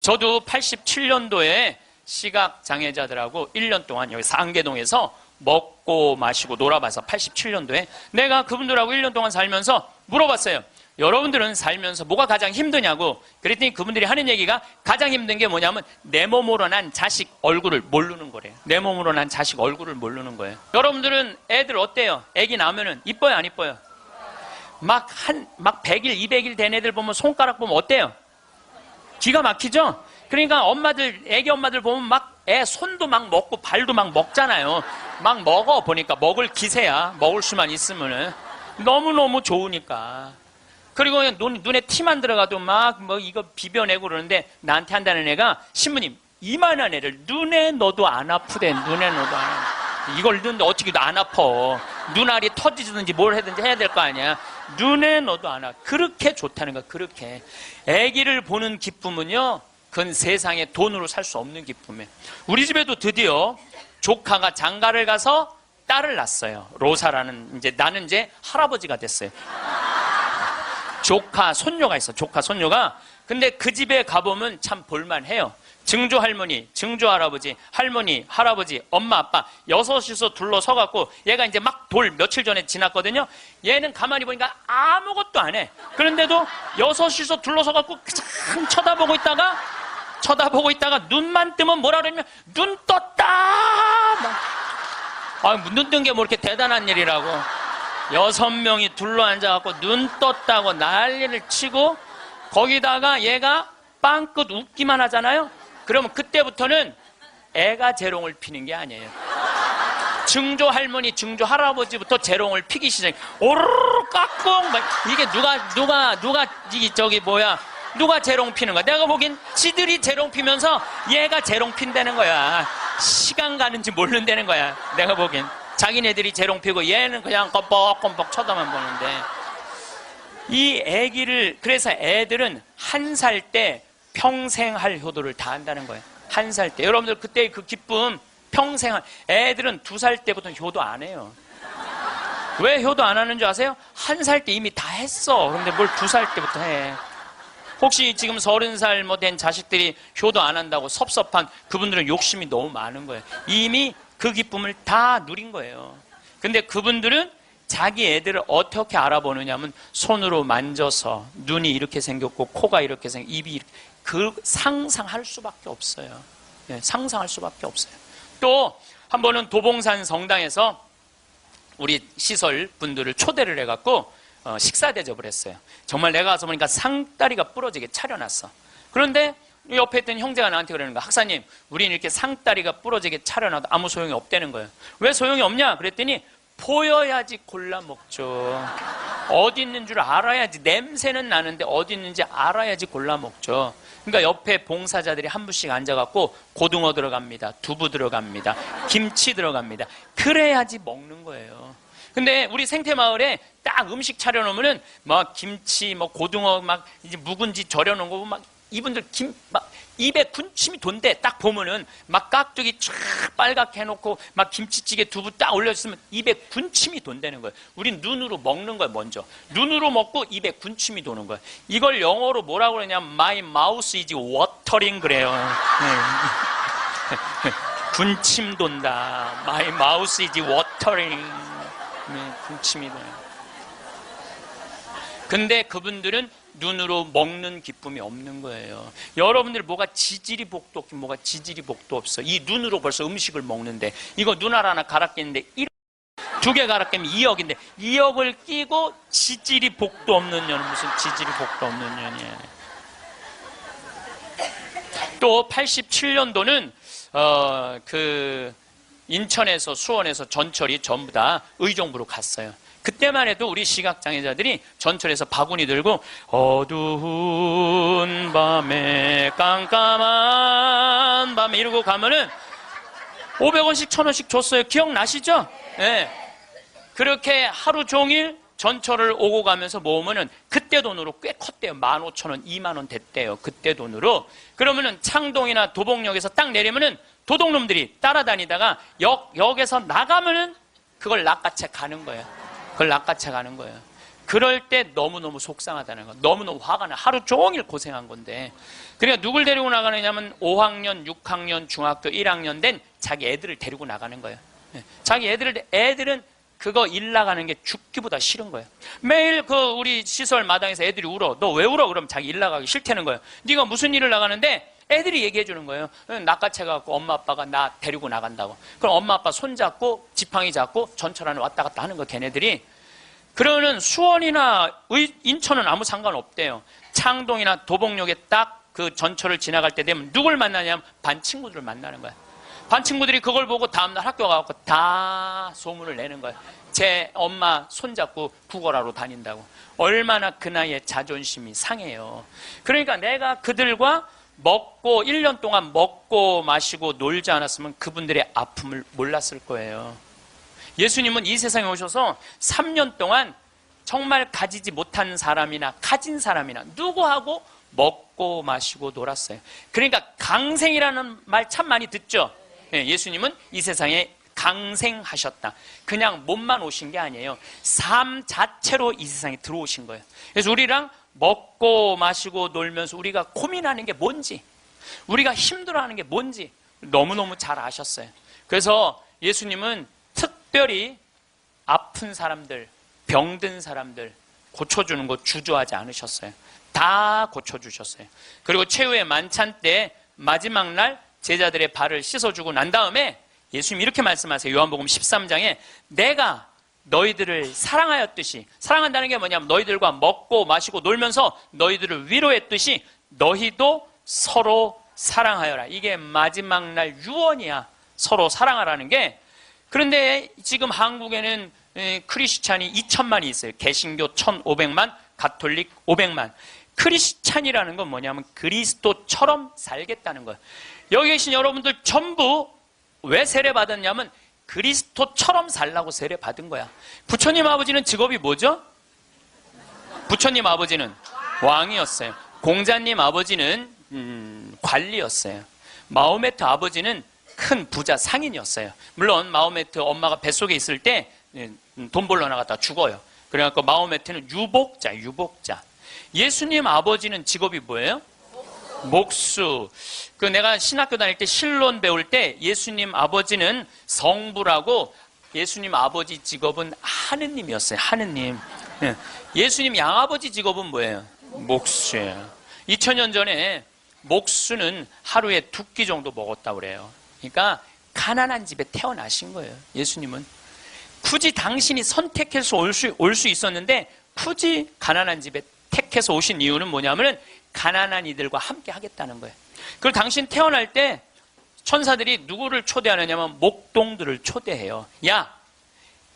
저도 87년도에 시각장애자들하고 1년 동안 여기 상계동에서 먹고 마시고 놀아봐서 87년도에 내가 그분들하고 1년 동안 살면서 물어봤어요. 여러분들은 살면서 뭐가 가장 힘드냐고. 그랬더니 그분들이 하는 얘기가 가장 힘든 게 뭐냐면 내 몸으로 난 자식 얼굴을 모르는 거래요. 내 몸으로 난 자식 얼굴을 모르는 거예요. 여러분들은 애들 어때요? 애기 낳으면은 이뻐요, 안 이뻐요? 막 100일, 200일 된 애들 보면 손가락 보면 어때요? 기가 막히죠? 그러니까 엄마들, 애기 엄마들 보면 막 애 손도 막 먹고 발도 막 먹잖아요. 막 먹어 보니까 먹을 기세야. 먹을 수만 있으면은 너무너무 좋으니까. 그리고 그냥 눈에 티만 들어가도 막 뭐 이거 비벼내고 그러는데 나한테 한다는 애가 신부님 이만한 애를 눈에 넣어도 안 아프대. 눈에 넣어도 안 아파. 이걸 넣는데 어떻게 안 아파. 눈알이 터지든지 뭘 하든지 해야 될 거 아니야. 눈에 넣어도 안 아파. 그렇게 좋다는 거야. 그렇게. 아기를 보는 기쁨은요. 그건 세상에 돈으로 살 수 없는 기쁨이에요. 우리 집에도 드디어 조카가 장가를 가서 딸을 낳았어요. 로사라는 나는 이제 할아버지가 됐어요. 조카 손녀가 있어. 조카 손녀가. 근데 그 집에 가보면 참 볼만해요. 증조 할머니, 증조 할아버지, 할머니, 할아버지, 엄마, 아빠 여섯이서 둘러서갖고 얘가 이제 막 돌 며칠 전에 지났거든요. 얘는 가만히 보니까 아무것도 안 해. 그런데도 여섯이서 둘러서갖고 참 쳐다보고 있다가 눈만 뜨면 뭐라 그러냐면 눈 떴다. 눈 뜬 게 뭐 이렇게 대단한 일이라고. 6명이 둘러앉아갖고 눈 떴다고 난리를 치고 거기다가 얘가 빵긋 웃기만 하잖아요. 그러면 그때부터는 애가 재롱을 피는 게 아니에요. 증조 할머니, 증조 할아버지부터 재롱을 피기 시작해. 오르르 깍꿍 이게 누가 재롱 피는 거야? 내가 보기엔 지들이 재롱 피면서 얘가 재롱 핀다는 거야. 시간 가는지 모른다는 거야. 내가 보기엔 자기네들이 재롱 피고 얘는 그냥 껌뻑껌뻑 쳐다만 보는데 이 애기를 그래서 애들은 1살 때 평생 할 효도를 다 한다는 거예요. 1살 때. 여러분들 그때 그 기쁨 평생 애들은 2살 때부터 효도 안 해요. 왜 효도 안 하는 줄 아세요? 1살 때 이미 다 했어. 그런데 뭘 2살 때부터 해. 혹시 지금 30살 된 자식들이 효도 안 한다고 섭섭한 그분들은 욕심이 너무 많은 거예요. 이미 그 기쁨을 다 누린 거예요. 근데 그분들은 자기 애들을 어떻게 알아보느냐면 손으로 만져서 눈이 이렇게 생겼고 코가 이렇게 생겼고 입이 이렇게 상상할 수밖에 없어요. 네, 상상할 수밖에 없어요. 또 한 번은 도봉산 성당에서 우리 시설 분들을 초대를 해갖고 식사 대접을 했어요. 정말 내가 가서 보니까 상다리가 부러지게 차려놨어. 그런데 옆에 있던 형제가 나한테 그러는 거야. 학사님, 우리는 이렇게 상다리가 부러지게 차려놔도 아무 소용이 없다는 거예요. 왜 소용이 없냐? 그랬더니 보여야지 골라 먹죠. 어디 있는 줄 알아야지. 냄새는 나는데 어디 있는지 알아야지 골라 먹죠. 그러니까 옆에 봉사자들이 한 분씩 앉아갖고 고등어 들어갑니다. 두부 들어갑니다. 김치 들어갑니다. 그래야지 먹는 거예요. 근데 우리 생태마을에 딱 음식 차려놓으면은 막 김치, 고등어 이제 묵은지 절여놓은 거 막 이분들 입에 군침이 돈대. 딱 보면은 막 깍두기 쫙 빨갛게 해놓고 막 김치찌개 두부 딱 올려주면 입에 군침이 돈다는 거예요. 우린 눈으로 먹는 거예요. 먼저 눈으로 먹고 입에 군침이 도는 거예요. 이걸 영어로 뭐라고 그러냐면 My mouth is watering 그래요. 군침 돈다. My mouth is watering. 군침이 도요. 근데 그분들은 눈으로 먹는 기쁨이 없는 거예요. 여러분들 뭐가 지지리 복도 없긴 뭐가 지지리 복도 없어. 이 눈으로 벌써 음식을 먹는데 이거 눈알 하나 갈아 끼는데 2개 갈아 끼면 2억인데 2억을 끼고 지지리 복도 없는 년은 무슨 지지리 복도 없는 년이에요. 또 87년도는 인천에서 수원에서 전철이 전부 다 의정부로 갔어요. 그때만 해도 우리 시각장애자들이 전철에서 바구니 들고 어두운 밤에 깜깜한 밤에 이러고 가면은 500원씩 1000원씩 줬어요. 기억나시죠? 네. 그렇게 하루 종일 전철을 오고 가면서 모으면은 그때 돈으로 꽤 컸대요. 15,000원, 20,000원 됐대요. 그때 돈으로. 그러면은 창동이나 도봉역에서 딱 내리면은 도둑놈들이 따라다니다가 역에서 나가면은 그걸 낚아채 가는 거예요. 그걸 낚아채 가는 거예요. 그럴 때 너무너무 속상하다는 거. 너무너무 화가 나. 하루 종일 고생한 건데. 그러니까 누굴 데리고 나가느냐면 5학년, 6학년, 중학교 1학년 된 자기 애들을 데리고 나가는 거예요. 자기 애들은 그거 일 나가는 게 죽기보다 싫은 거예요. 매일 우리 시설 마당에서 애들이 울어. 너 왜 울어? 그럼 자기 일 나가기 싫다는 거예요. 네가 무슨 일을 나가는데 애들이 얘기해 주는 거예요. 낚아채갖고 엄마 아빠가 나 데리고 나간다고. 그럼 엄마 아빠 손잡고 지팡이 잡고 전철 안에 왔다 갔다 하는 거 걔네들이. 그러는 수원이나 인천은 아무 상관없대요. 창동이나 도봉역에 딱 그 전철을 지나갈 때 되면 누굴 만나냐면 반 친구들을 만나는 거야. 반 친구들이 그걸 보고 다음날 학교 가고 다 소문을 내는 거야. 제 엄마 손잡고 구걸하러 다닌다고. 얼마나 그 나이에 자존심이 상해요. 그러니까 내가 그들과 1년 동안 먹고 마시고 놀지 않았으면 그분들의 아픔을 몰랐을 거예요. 예수님은 이 세상에 오셔서 3년 동안 정말 가지지 못한 사람이나 가진 사람이나 누구하고 먹고 마시고 놀았어요. 그러니까 강생이라는 말 참 많이 듣죠. 예수님은 이 세상에 강생하셨다. 그냥 몸만 오신 게 아니에요. 삶 자체로 이 세상에 들어오신 거예요. 그래서 우리랑 먹고 마시고 놀면서 우리가 고민하는 게 뭔지, 우리가 힘들어하는 게 뭔지 너무너무 잘 아셨어요. 그래서 예수님은 특별히 아픈 사람들, 병든 사람들 고쳐주는 거 주저하지 않으셨어요. 다 고쳐주셨어요. 그리고 최후의 만찬 때 마지막 날 제자들의 발을 씻어주고 난 다음에 예수님이 이렇게 말씀하세요. 요한복음 13장에 내가 너희들을 사랑하였듯이, 사랑한다는 게 뭐냐면 너희들과 먹고 마시고 놀면서 너희들을 위로했듯이 너희도 서로 사랑하여라. 이게 마지막 날 유언이야. 서로 사랑하라는 게. 그런데 지금 한국에는 크리스찬이 2천만이 있어요. 개신교 1,500만, 가톨릭 500만. 크리스찬이라는 건 뭐냐면 그리스도처럼 살겠다는 거예요. 여기 계신 여러분들 전부 왜 세례받았냐면 그리스도처럼 살라고 세례받은 거야. 부처님 아버지는 직업이 뭐죠? 부처님 아버지는 왕이었어요. 공자님 아버지는 관리였어요. 마호메트 아버지는 큰 부자 상인이었어요. 물론 마호메트 엄마가 뱃속에 있을 때 돈 벌러 나갔다 죽어요. 그래갖고 마호메트는 유복자. 예수님 아버지는 직업이 뭐예요? 목수. 내가 신학교 다닐 때 신론 배울 때 예수님 아버지는 성부라고, 예수님 아버지 직업은 하느님이었어요. 하느님. 예수님 양아버지 직업은 뭐예요? 목수예요. 2000년 전에 목수는 하루에 2끼 정도 먹었다고 그래요. 그러니까 가난한 집에 태어나신 거예요. 예수님은. 굳이 당신이 선택해서 올 수 있었는데 굳이 가난한 집에 택해서 오신 이유는 뭐냐면 가난한 이들과 함께 하겠다는 거예요. 그리고 당신 태어날 때 천사들이 누구를 초대하느냐면 목동들을 초대해요. 야,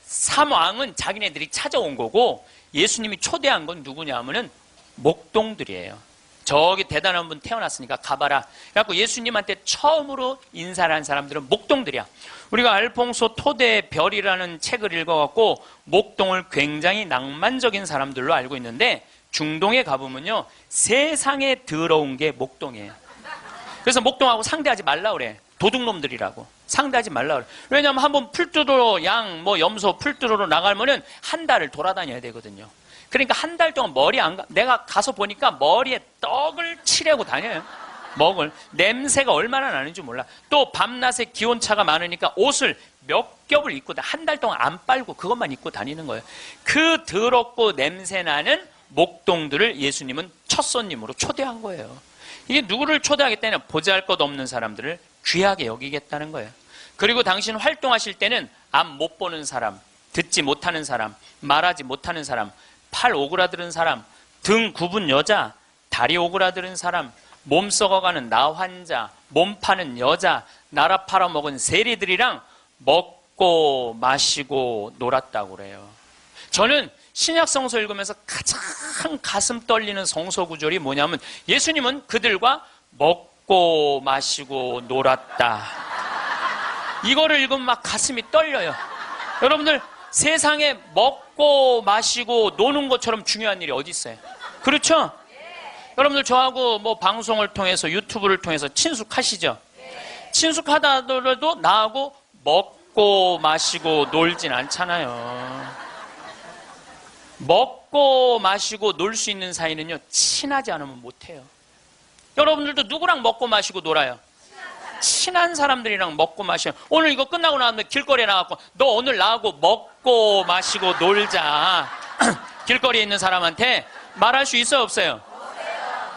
삼왕은 자기네들이 찾아온 거고 예수님이 초대한 건 누구냐면은 목동들이에요. 저기 대단한 분 태어났으니까 가봐라. 그래갖고 예수님한테 처음으로 인사를 한 사람들은 목동들이야. 우리가 알퐁소 토대의 별이라는 책을 읽어갖고 목동을 굉장히 낭만적인 사람들로 알고 있는데 중동에 가보면요 세상에 더러운 게 목동이에요. 그래서 목동하고 상대하지 말라 그래. 도둑놈들이라고. 상대하지 말라 그래. 왜냐하면 한번 풀 뜯으러 염소 풀 뜯으러 나가면은 한 달을 돌아다녀야 되거든요. 그러니까 한 달 동안 내가 가서 보니까 머리에 떡을 칠하고 다녀요. 먹을. 냄새가 얼마나 나는지 몰라. 또 밤낮에 기온차가 많으니까 옷을 몇 겹을 입고 한 달 동안 안 빨고 그것만 입고 다니는 거예요. 그 더럽고 냄새나는 목동들을 예수님은 첫 손님으로 초대한 거예요. 이게 누구를 초대하겠다냐? 보잘것없는 사람들을 귀하게 여기겠다는 거예요. 그리고 당신 활동하실 때는 앞 못 보는 사람, 듣지 못하는 사람, 말하지 못하는 사람, 팔 오그라드는 사람, 등 굽은 여자, 다리 오그라드는 사람, 몸 썩어가는 나 환자, 몸 파는 여자, 나라 팔아먹은 세리들이랑 먹고 마시고 놀았다고 그래요. 저는 신약 성서 읽으면서 가장 가슴 떨리는 성서 구절이 뭐냐면 예수님은 그들과 먹고 마시고 놀았다. 이거를 읽으면 막 가슴이 떨려요. 여러분들 세상에 먹고 마시고 노는 것처럼 중요한 일이 어디 있어요? 그렇죠? 여러분들 저하고 방송을 통해서 유튜브를 통해서 친숙하시죠? 친숙하다 하더라도 나하고 먹고 마시고 놀진 않잖아요. 먹고 먹고 마시고 놀 수 있는 사이는요, 친하지 않으면 못해요. 여러분들도 누구랑 먹고 마시고 놀아요? 친한 사람들이랑 먹고 마셔요. 오늘 이거 끝나고 나면 길거리에 나가고 너 오늘 나하고 먹고 마시고 놀자. 길거리에 있는 사람한테 말할 수 있어요, 없어요?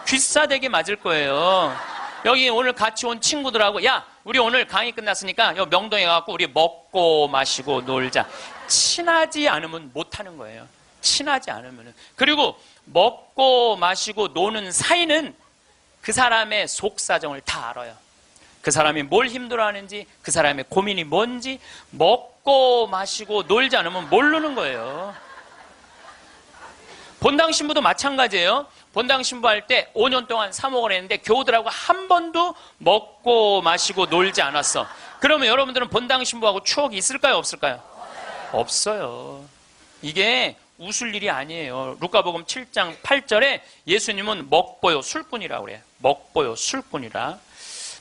귀싸대기 맞을 거예요. 여기 오늘 같이 온 친구들하고 야, 우리 오늘 강의 끝났으니까 여기 명동에 가서 우리 먹고 마시고 놀자. 친하지 않으면 못하는 거예요. 친하지 않으면. 그리고 먹고 마시고 노는 사이는 그 사람의 속사정을 다 알아요. 그 사람이 뭘 힘들어하는지, 그 사람의 고민이 뭔지 먹고 마시고 놀지 않으면 모르는 거예요. 본당 신부도 마찬가지예요. 본당 신부할 때 5년 동안 사목을 했는데 교우들하고 한 번도 먹고 마시고 놀지 않았어. 그러면 여러분들은 본당 신부하고 추억이 있을까요, 없을까요? 없어요. 이게 웃을 일이 아니에요. 루카복음 7장 8절에 예수님은 먹보요 술꾼이라고 그래요. 먹보요 술꾼이라.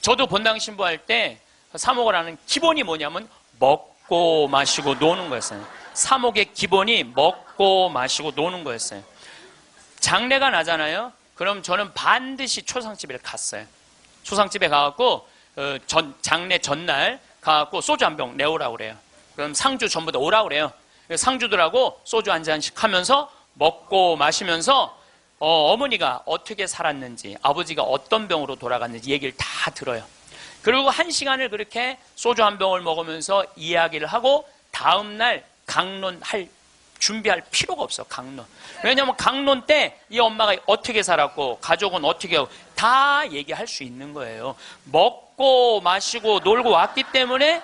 저도 본당 신부할 때 사목을 하는 기본이 뭐냐면 먹고 마시고 노는 거였어요. 사목의 기본이 먹고 마시고 노는 거였어요. 장례가 나잖아요. 그럼 저는 반드시 초상집에 갔어요. 초상집에 가갖고 장례 전날 가갖고 소주 한 병 내오라고 그래요. 그럼 상주 전부 다 오라고 그래요. 상주들하고 소주 한 잔씩 하면서 먹고 마시면서 어머니가 어떻게 살았는지, 아버지가 어떤 병으로 돌아갔는지 얘기를 다 들어요. 그리고 1시간을 그렇게 소주 한 병을 먹으면서 이야기를 하고 다음날 강론할 준비할 필요가 없어. 강론. 왜냐하면 강론 때 이 엄마가 어떻게 살았고 가족은 어떻게 하고 다 얘기할 수 있는 거예요. 먹고 마시고 놀고 왔기 때문에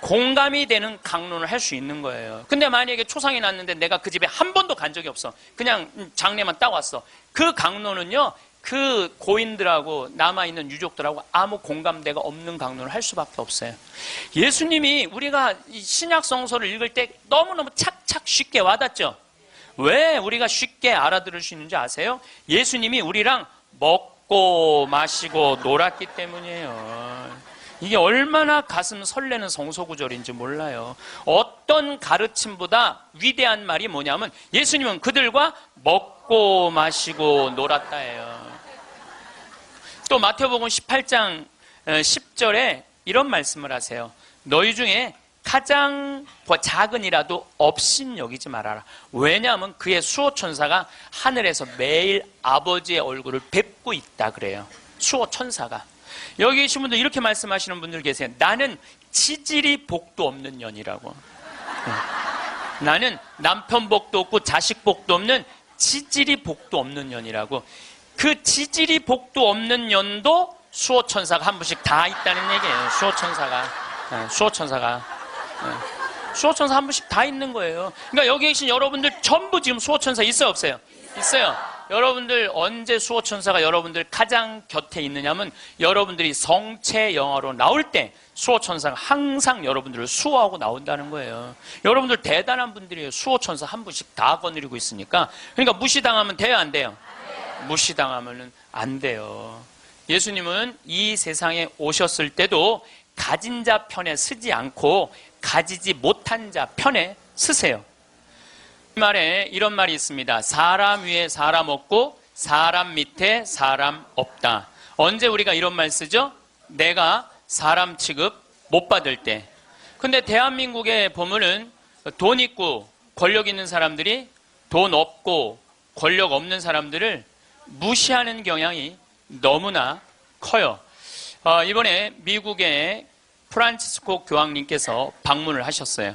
공감이 되는 강론을 할 수 있는 거예요. 근데 만약에 초상이 났는데 내가 그 집에 한 번도 간 적이 없어. 그냥 장례만 딱 왔어. 그 강론은요, 그 고인들하고 남아있는 유족들하고 아무 공감대가 없는 강론을 할 수밖에 없어요. 예수님이 우리가 신약 성서를 읽을 때 너무너무 착착 쉽게 와닿죠? 왜 우리가 쉽게 알아들을 수 있는지 아세요? 예수님이 우리랑 먹고 마시고 놀았기 때문이에요. 이게 얼마나 가슴 설레는 성서구절인지 몰라요. 어떤 가르침보다 위대한 말이 뭐냐면 예수님은 그들과 먹고 마시고 놀았다예요. 또 마태복음 18장 10절에 이런 말씀을 하세요. 너희 중에 가장 작은이라도 업신여기지 말아라. 왜냐하면 그의 수호천사가 하늘에서 매일 아버지의 얼굴을 뵙고 있다 그래요. 수호천사가. 여기 계신 분들 이렇게 말씀하시는 분들 계세요. 나는 지질이 복도 없는 년이라고. 나는 남편 복도 없고 자식 복도 없는 지질이 복도 없는 년이라고. 그 지질이 복도 없는 년도 수호천사가 한 분씩 다 있다는 얘기예요. 수호천사가 한 분씩 다 있는 거예요. 그러니까 여기 계신 여러분들 전부 지금 수호천사 있어요, 없어요? 있어요. 여러분들 언제 수호천사가 여러분들 가장 곁에 있느냐면 여러분들이 성체 영화로 나올 때 수호천사가 항상 여러분들을 수호하고 나온다는 거예요. 여러분들 대단한 분들이에요. 수호천사 한 분씩 다 거느리고 있으니까. 그러니까 무시당하면 돼요, 안 돼요? 무시당하면 안 돼요. 예수님은 이 세상에 오셨을 때도 가진 자 편에 서지 않고 가지지 못한 자 편에 서세요. 이 말에 이런 말이 있습니다. 사람 위에 사람 없고 사람 밑에 사람 없다. 언제 우리가 이런 말 쓰죠? 내가 사람 취급 못 받을 때. 근데 대한민국에 보면은 돈 있고 권력 있는 사람들이 돈 없고 권력 없는 사람들을 무시하는 경향이 너무나 커요. 이번에 미국의 프란치스코 교황님께서 방문을 하셨어요.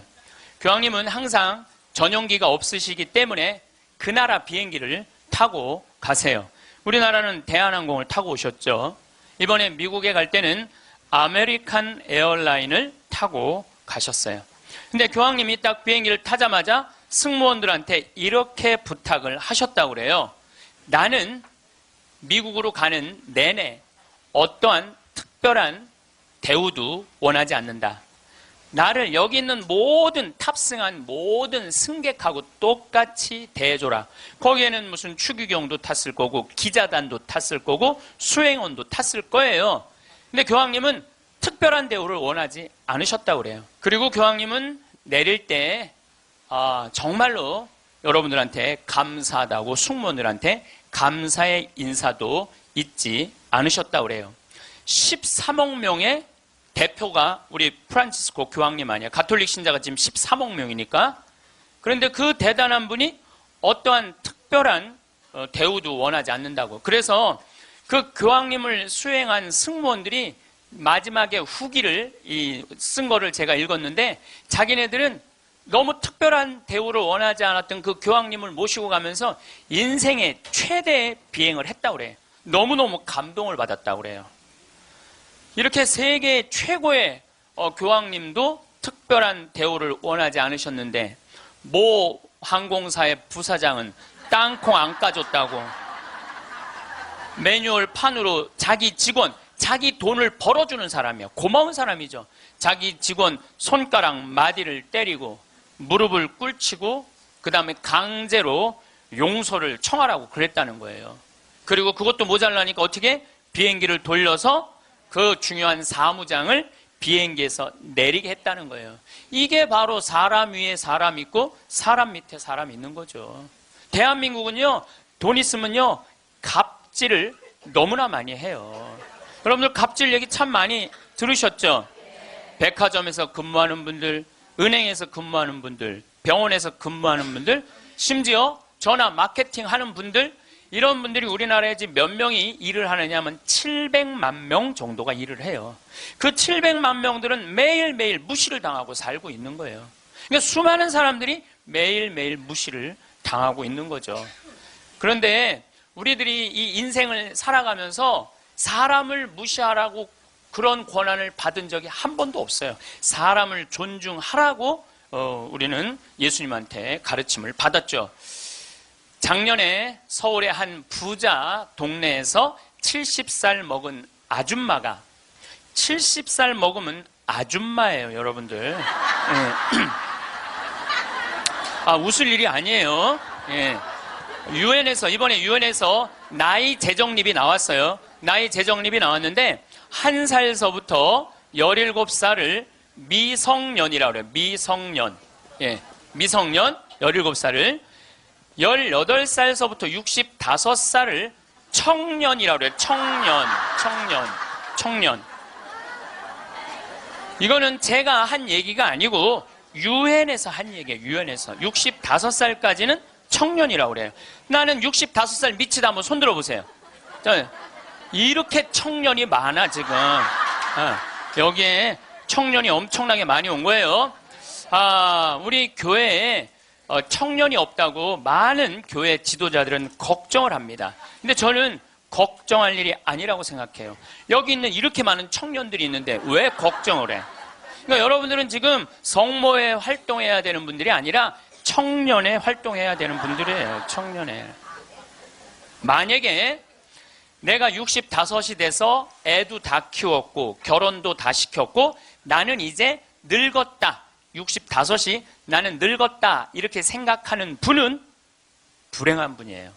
교황님은 항상 전용기가 없으시기 때문에 그 나라 비행기를 타고 가세요. 우리나라는 대한항공을 타고 오셨죠. 이번에 미국에 갈 때는 아메리칸 에어라인을 타고 가셨어요. 근데 교황님이 딱 비행기를 타자마자 승무원들한테 이렇게 부탁을 하셨다고 그래요. 나는 미국으로 가는 내내 어떠한 특별한 대우도 원하지 않는다. 나를 여기 있는 모든 탑승한 모든 승객하고 똑같이 대해줘라. 거기에는 무슨 추기경도 탔을 거고 기자단도 탔을 거고 수행원도 탔을 거예요. 근데 교황님은 특별한 대우를 원하지 않으셨다고 그래요. 그리고 교황님은 내릴 때 정말로 여러분들한테 감사하다고 승무원들한테 감사의 인사도 잊지 않으셨다고 그래요. 13억 명의 대표가 우리 프란치스코 교황님 아니야. 가톨릭 신자가 지금 13억 명이니까. 그런데 그 대단한 분이 어떠한 특별한 대우도 원하지 않는다고. 그래서 그 교황님을 수행한 승무원들이 마지막에 후기를 쓴 거를 제가 읽었는데, 자기네들은 너무 특별한 대우를 원하지 않았던 그 교황님을 모시고 가면서 인생의 최대 비행을 했다고 그래요. 너무너무 감동을 받았다고 그래요. 이렇게 세계 최고의 교황님도 특별한 대우를 원하지 않으셨는데, 모 항공사의 부사장은 땅콩 안 까줬다고 매뉴얼 판으로 자기 직원, 자기 돈을 벌어주는 사람이야. 고마운 사람이죠. 자기 직원 손가락 마디를 때리고 무릎을 꿇치고 그 다음에 강제로 용서를 청하라고 그랬다는 거예요. 그리고 그것도 모자라니까 어떻게? 비행기를 돌려서 그 중요한 사무장을 비행기에서 내리게 했다는 거예요. 이게 바로 사람 위에 사람 있고 사람 밑에 사람 있는 거죠. 대한민국은요, 돈 있으면요 갑질을 너무나 많이 해요. 여러분들 갑질 얘기 참 많이 들으셨죠? 백화점에서 근무하는 분들, 은행에서 근무하는 분들, 병원에서 근무하는 분들, 심지어 전화 마케팅 하는 분들, 이런 분들이 우리나라에 지금 몇 명이 일을 하느냐 하면 700만 명 정도가 일을 해요. 그 700만 명들은 매일매일 무시를 당하고 살고 있는 거예요. 그러니까 수많은 사람들이 매일매일 무시를 당하고 있는 거죠. 그런데 우리들이 이 인생을 살아가면서 사람을 무시하라고 그런 권한을 받은 적이 한 번도 없어요. 사람을 존중하라고 우리는 예수님한테 가르침을 받았죠. 작년에 서울의 한 부자 동네에서 70살 먹은 아줌마가, 70살 먹으면 아줌마예요, 여러분들. 예. 웃을 일이 아니에요. 예. 이번에 유엔에서 나이 재정립이 나왔어요. 나이 재정립이 나왔는데, 1살서부터 17살을 미성년이라고 그래요. 미성년. 예. 미성년 17살을, 18살서부터 65살을 청년이라고 그래요. 청년. 이거는 제가 한 얘기가 아니고 유엔에서 한 얘기예요. 유엔에서 65살까지는 청년이라고 그래요. 나는 65살 미치다 한번 손 들어보세요. 이렇게 청년이 많아 지금. 여기에 청년이 엄청나게 많이 온 거예요. 우리 교회에 청년이 없다고 많은 교회 지도자들은 걱정을 합니다. 근데 저는 걱정할 일이 아니라고 생각해요. 여기 있는 이렇게 많은 청년들이 있는데 왜 걱정을 해? 그러니까 여러분들은 지금 성모에 활동해야 되는 분들이 아니라 청년에 활동해야 되는 분들이에요. 청년에. 만약에 내가 65이 돼서 애도 다 키웠고 결혼도 다 시켰고 나는 이제 늙었다. 65이 나는 늙었다. 이렇게 생각하는 분은 불행한 분이에요.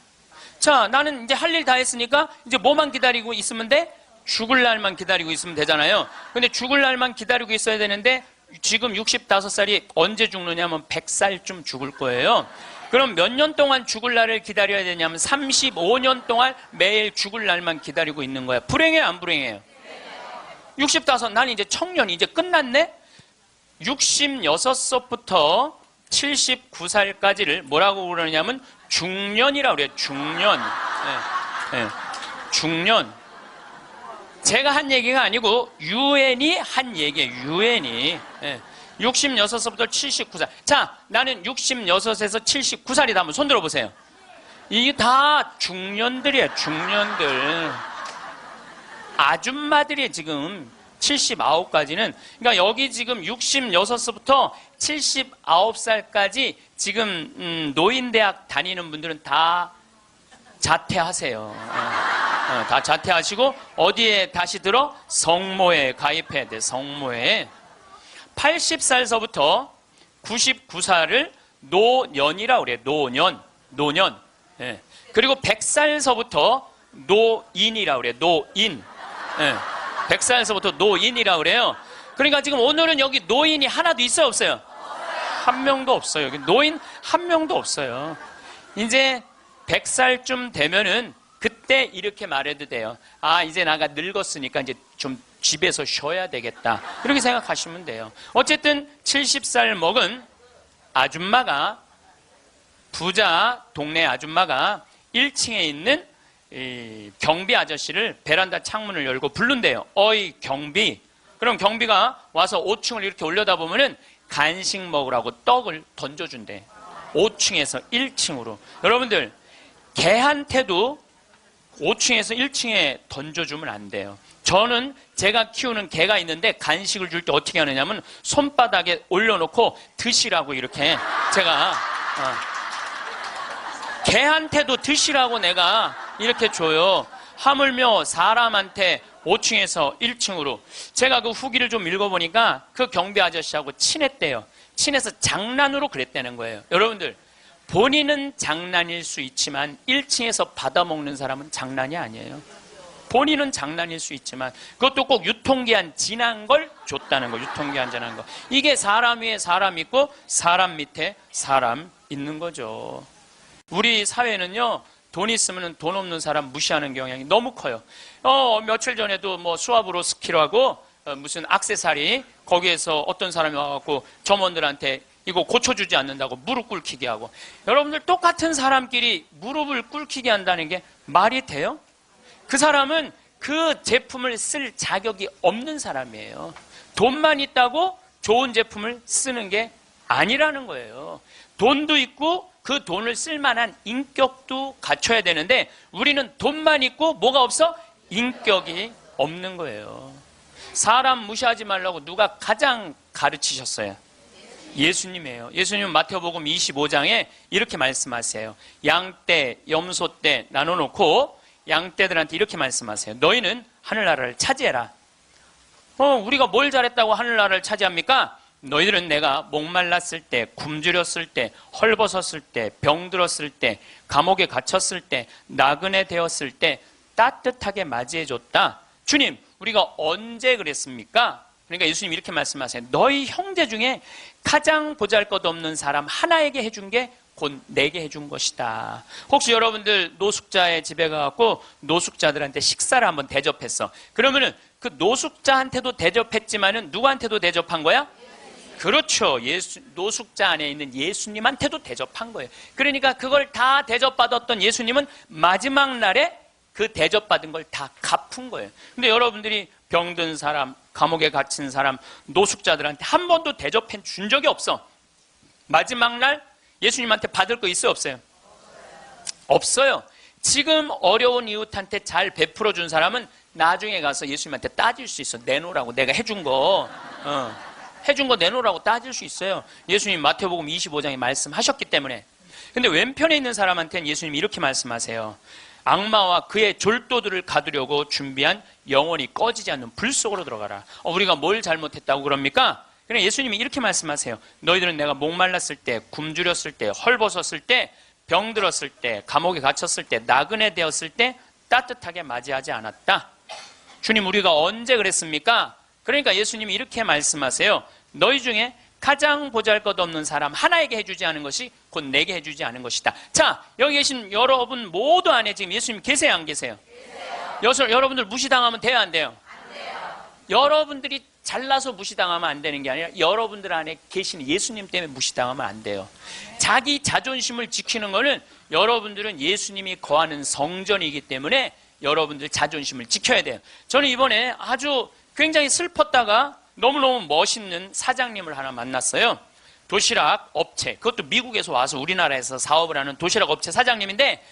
자, 나는 이제 할 일 다 했으니까 이제 뭐만 기다리고 있으면 돼? 죽을 날만 기다리고 있으면 되잖아요. 근데 죽을 날만 기다리고 있어야 되는데 지금 65살이 언제 죽느냐면 100살쯤 죽을 거예요. 그럼 몇 년 동안 죽을 날을 기다려야 되냐면 35년 동안 매일 죽을 날만 기다리고 있는 거야. 불행해요, 안 불행해요? 65, 난 이제 청년이 이제 끝났네? 66살부터 79살까지를 뭐라고 그러냐면 중년이라고 그래요. 중년. 중년. 제가 한 얘기가 아니고 유엔이 한 얘기예요. 유엔이. 66살부터 79살. 자, 나는 66에서 79살이다. 한번 손 들어보세요. 이게 다 중년들이에요. 중년들. 아줌마들이 지금 79까지는, 그러니까 여기 지금 66부터 79살까지 지금 노인대학 다니는 분들은 다 자퇴하세요. 다 자퇴하시고 어디에 다시 들어? 성모에 가입해야 돼. 성모에. 80살서부터 99살을 노년이라고 그래요. 노년. 예. 그리고 100살서부터 노인이라고 그래요. 노인. 예. 100살서부터 노인이라고 그래요. 그러니까 지금 오늘은 여기 노인이 하나도 있어요, 없어요? 한 명도 없어요. 여기 노인 한 명도 없어요. 이제 100살쯤 되면은 그때 이렇게 말해도 돼요. 아, 이제 나가 늙었으니까 이제 좀 집에서 쉬어야 되겠다. 이렇게 생각하시면 돼요. 어쨌든 70살 먹은 아줌마가, 부자 동네 아줌마가 1층에 있는 이 경비 아저씨를 베란다 창문을 열고 부른대요. 어이 경비. 그럼 경비가 와서 5층을 이렇게 올려다보면은 간식 먹으라고 떡을 던져준대. 5층에서 1층으로. 여러분들, 개한테도 5층에서 1층에 던져주면 안 돼요. 저는 제가 키우는 개가 있는데 간식을 줄 때 어떻게 하느냐면 손바닥에 올려놓고 드시라고 이렇게 제가 개한테도 드시라고 내가 이렇게 줘요. 하물며 사람한테 5층에서 1층으로. 제가 그 후기를 좀 읽어보니까 그 경비 아저씨하고 친했대요. 친해서 장난으로 그랬다는 거예요. 여러분들, 본인은 장난일 수 있지만 1층에서 받아먹는 사람은 장난이 아니에요. 본인은 장난일 수 있지만 그것도 꼭 유통기한 지난 걸 줬다는 거. 유통기한 지난 거. 이게 사람 위에 사람 있고 사람 밑에 사람 있는 거죠. 우리 사회는요, 돈 있으면 돈 없는 사람 무시하는 경향이 너무 커요. 며칠 전에도 뭐 수압으로 스키라고 무슨 액세서리, 거기에서 어떤 사람이 와갖고 점원들한테 이거 고쳐주지 않는다고 무릎 꿇히게 하고. 여러분들, 똑같은 사람끼리 무릎을 꿇히게 한다는 게 말이 돼요? 그 사람은 그 제품을 쓸 자격이 없는 사람이에요. 돈만 있다고 좋은 제품을 쓰는 게 아니라는 거예요. 돈도 있고 그 돈을 쓸 만한 인격도 갖춰야 되는데 우리는 돈만 있고 뭐가 없어? 인격이 없는 거예요. 사람 무시하지 말라고 누가 가장 가르치셨어요? 예수님이에요. 예수님은 마태복음 25장에 이렇게 말씀하세요. 양떼, 염소떼 나눠놓고 양떼들한테 이렇게 말씀하세요. 너희는 하늘나라를 차지해라. 우리가 뭘 잘했다고 하늘나라를 차지합니까? 너희들은 내가 목말랐을 때, 굶주렸을 때, 헐벗었을 때, 병들었을 때, 감옥에 갇혔을 때, 나그네 되었을 때 따뜻하게 맞이해줬다. 주님, 우리가 언제 그랬습니까? 그러니까 예수님 이렇게 말씀하세요. 너희 형제 중에 가장 보잘것없는 사람 하나에게 해준 게 곧 내게 해준 것이다. 혹시 여러분들 노숙자의 집에 가갖고 노숙자들한테 식사를 한번 대접했어. 그러면은 그 노숙자한테도 대접했지만은 누구한테도 대접한 거야? 그렇죠. 노숙자 안에 있는 예수님한테도 대접한 거예요. 그러니까 그걸 다 대접받았던 예수님은 마지막 날에 그 대접받은 걸 다 갚은 거예요. 근데 여러분들이 병든 사람, 감옥에 갇힌 사람, 노숙자들한테 한 번도 대접해 준 적이 없어. 마지막 날 예수님한테 받을 거 있어요, 없어요? 없어요. 지금 어려운 이웃한테 잘 베풀어 준 사람은 나중에 가서 예수님한테 따질 수 있어. 내놓으라고. 내가 해준 거. 해준 거 내놓으라고 따질 수 있어요. 예수님 마태복음 25장에 말씀하셨기 때문에. 근데 왼편에 있는 사람한테는 예수님이 이렇게 말씀하세요. 악마와 그의 졸도들을 가두려고 준비한 영원히 꺼지지 않는 불 속으로 들어가라. 우리가 뭘 잘못했다고 그럽니까? 그냥 예수님이 이렇게 말씀하세요. 너희들은 내가 목말랐을 때, 굶주렸을 때, 헐벗었을 때, 병들었을 때, 감옥에 갇혔을 때, 나그네 되었을 때 따뜻하게 맞이하지 않았다. 주님, 우리가 언제 그랬습니까? 그러니까 예수님이 이렇게 말씀하세요. 너희 중에 가장 보잘것없는 사람 하나에게 해주지 않은 것이 곧 내게 해주지 않은 것이다. 자, 여기 계신 여러분 모두 안에 지금 예수님 계세요, 안 계세요? 계세요. 여러분들 무시당하면 돼요, 안 돼요? 안 돼요. 여러분들이 잘나서 무시당하면 안 되는 게 아니라 여러분들 안에 계신 예수님 때문에 무시당하면 안 돼요. 자기 자존심을 지키는 거는 여러분들은 예수님이 거하는 성전이기 때문에 여러분들 자존심을 지켜야 돼요. 저는 이번에 아주 굉장히 슬펐다가 너무너무 멋있는 사장님을 하나 만났어요. 도시락 업체, 그것도 미국에서 와서 우리나라에서 사업을 하는 도시락 업체 사장님인데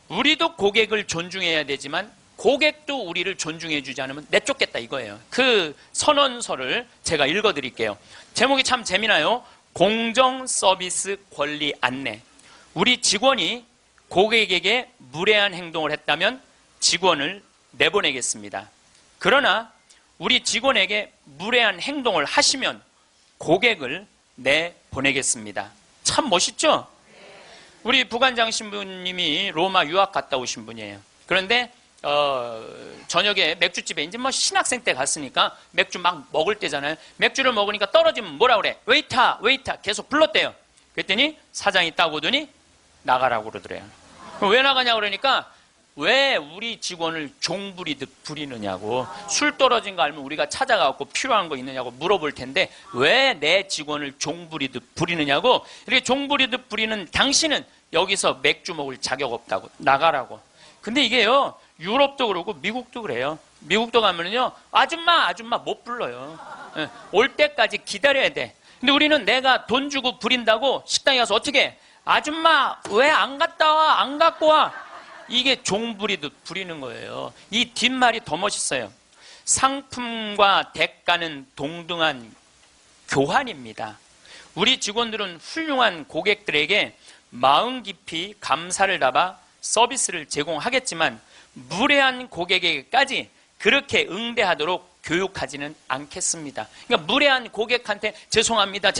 우리도 고객을 존중해야 되지만 고객도 우리를 존중해 주지 않으면 내쫓겠다 이거예요. 그 선언서를 제가 읽어드릴게요. 제목이 참 재미나요. 공정 서비스 권리 안내. 우리 직원이 고객에게 무례한 행동을 했다면 직원을 내보내겠습니다. 그러나 우리 직원에게 무례한 행동을 하시면 고객을 내보내겠습니다. 참 멋있죠? 우리 부관장 신부님이 로마 유학 갔다 오신 분이에요. 그런데 저녁에 맥주집에 이제 뭐 신학생 때 갔으니까 맥주 막 먹을 때잖아요. 맥주를 먹으니까 떨어지면 뭐라 그래? 웨이터, 웨이터 계속 불렀대요. 그랬더니 사장이 딱 오더니 나가라고 그러더래요. 왜 나가냐 그러니까 왜 우리 직원을 종 부리듯 부리느냐고, 술 떨어진 거 알면 우리가 찾아가고 필요한 거 있느냐고 물어볼 텐데 왜 내 직원을 종 부리듯 부리느냐고, 이렇게 종 부리듯 부리는 당신은 여기서 맥주 먹을 자격 없다고 나가라고. 근데 이게요, 유럽도 그러고 미국도 그래요. 미국도 가면은요, 아줌마 못 불러요. 올 때까지 기다려야 돼. 근데 우리는 내가 돈 주고 부린다고 식당에 가서 어떻게 해? 아줌마 왜 안 갔다 와? 안 갖고 와? 이게 종 부리듯 부리는 거예요. 이 뒷말이 더 멋있어요. 상품과 대가는 동등한 교환입니다. 우리 직원들은 훌륭한 고객들에게 마음 깊이 감사를 담아 서비스를 제공하겠지만 무례한 고객에게까지 그렇게 응대하도록 교육하지는 않겠습니다. 그러니까 무례한 고객한테 죄송합니다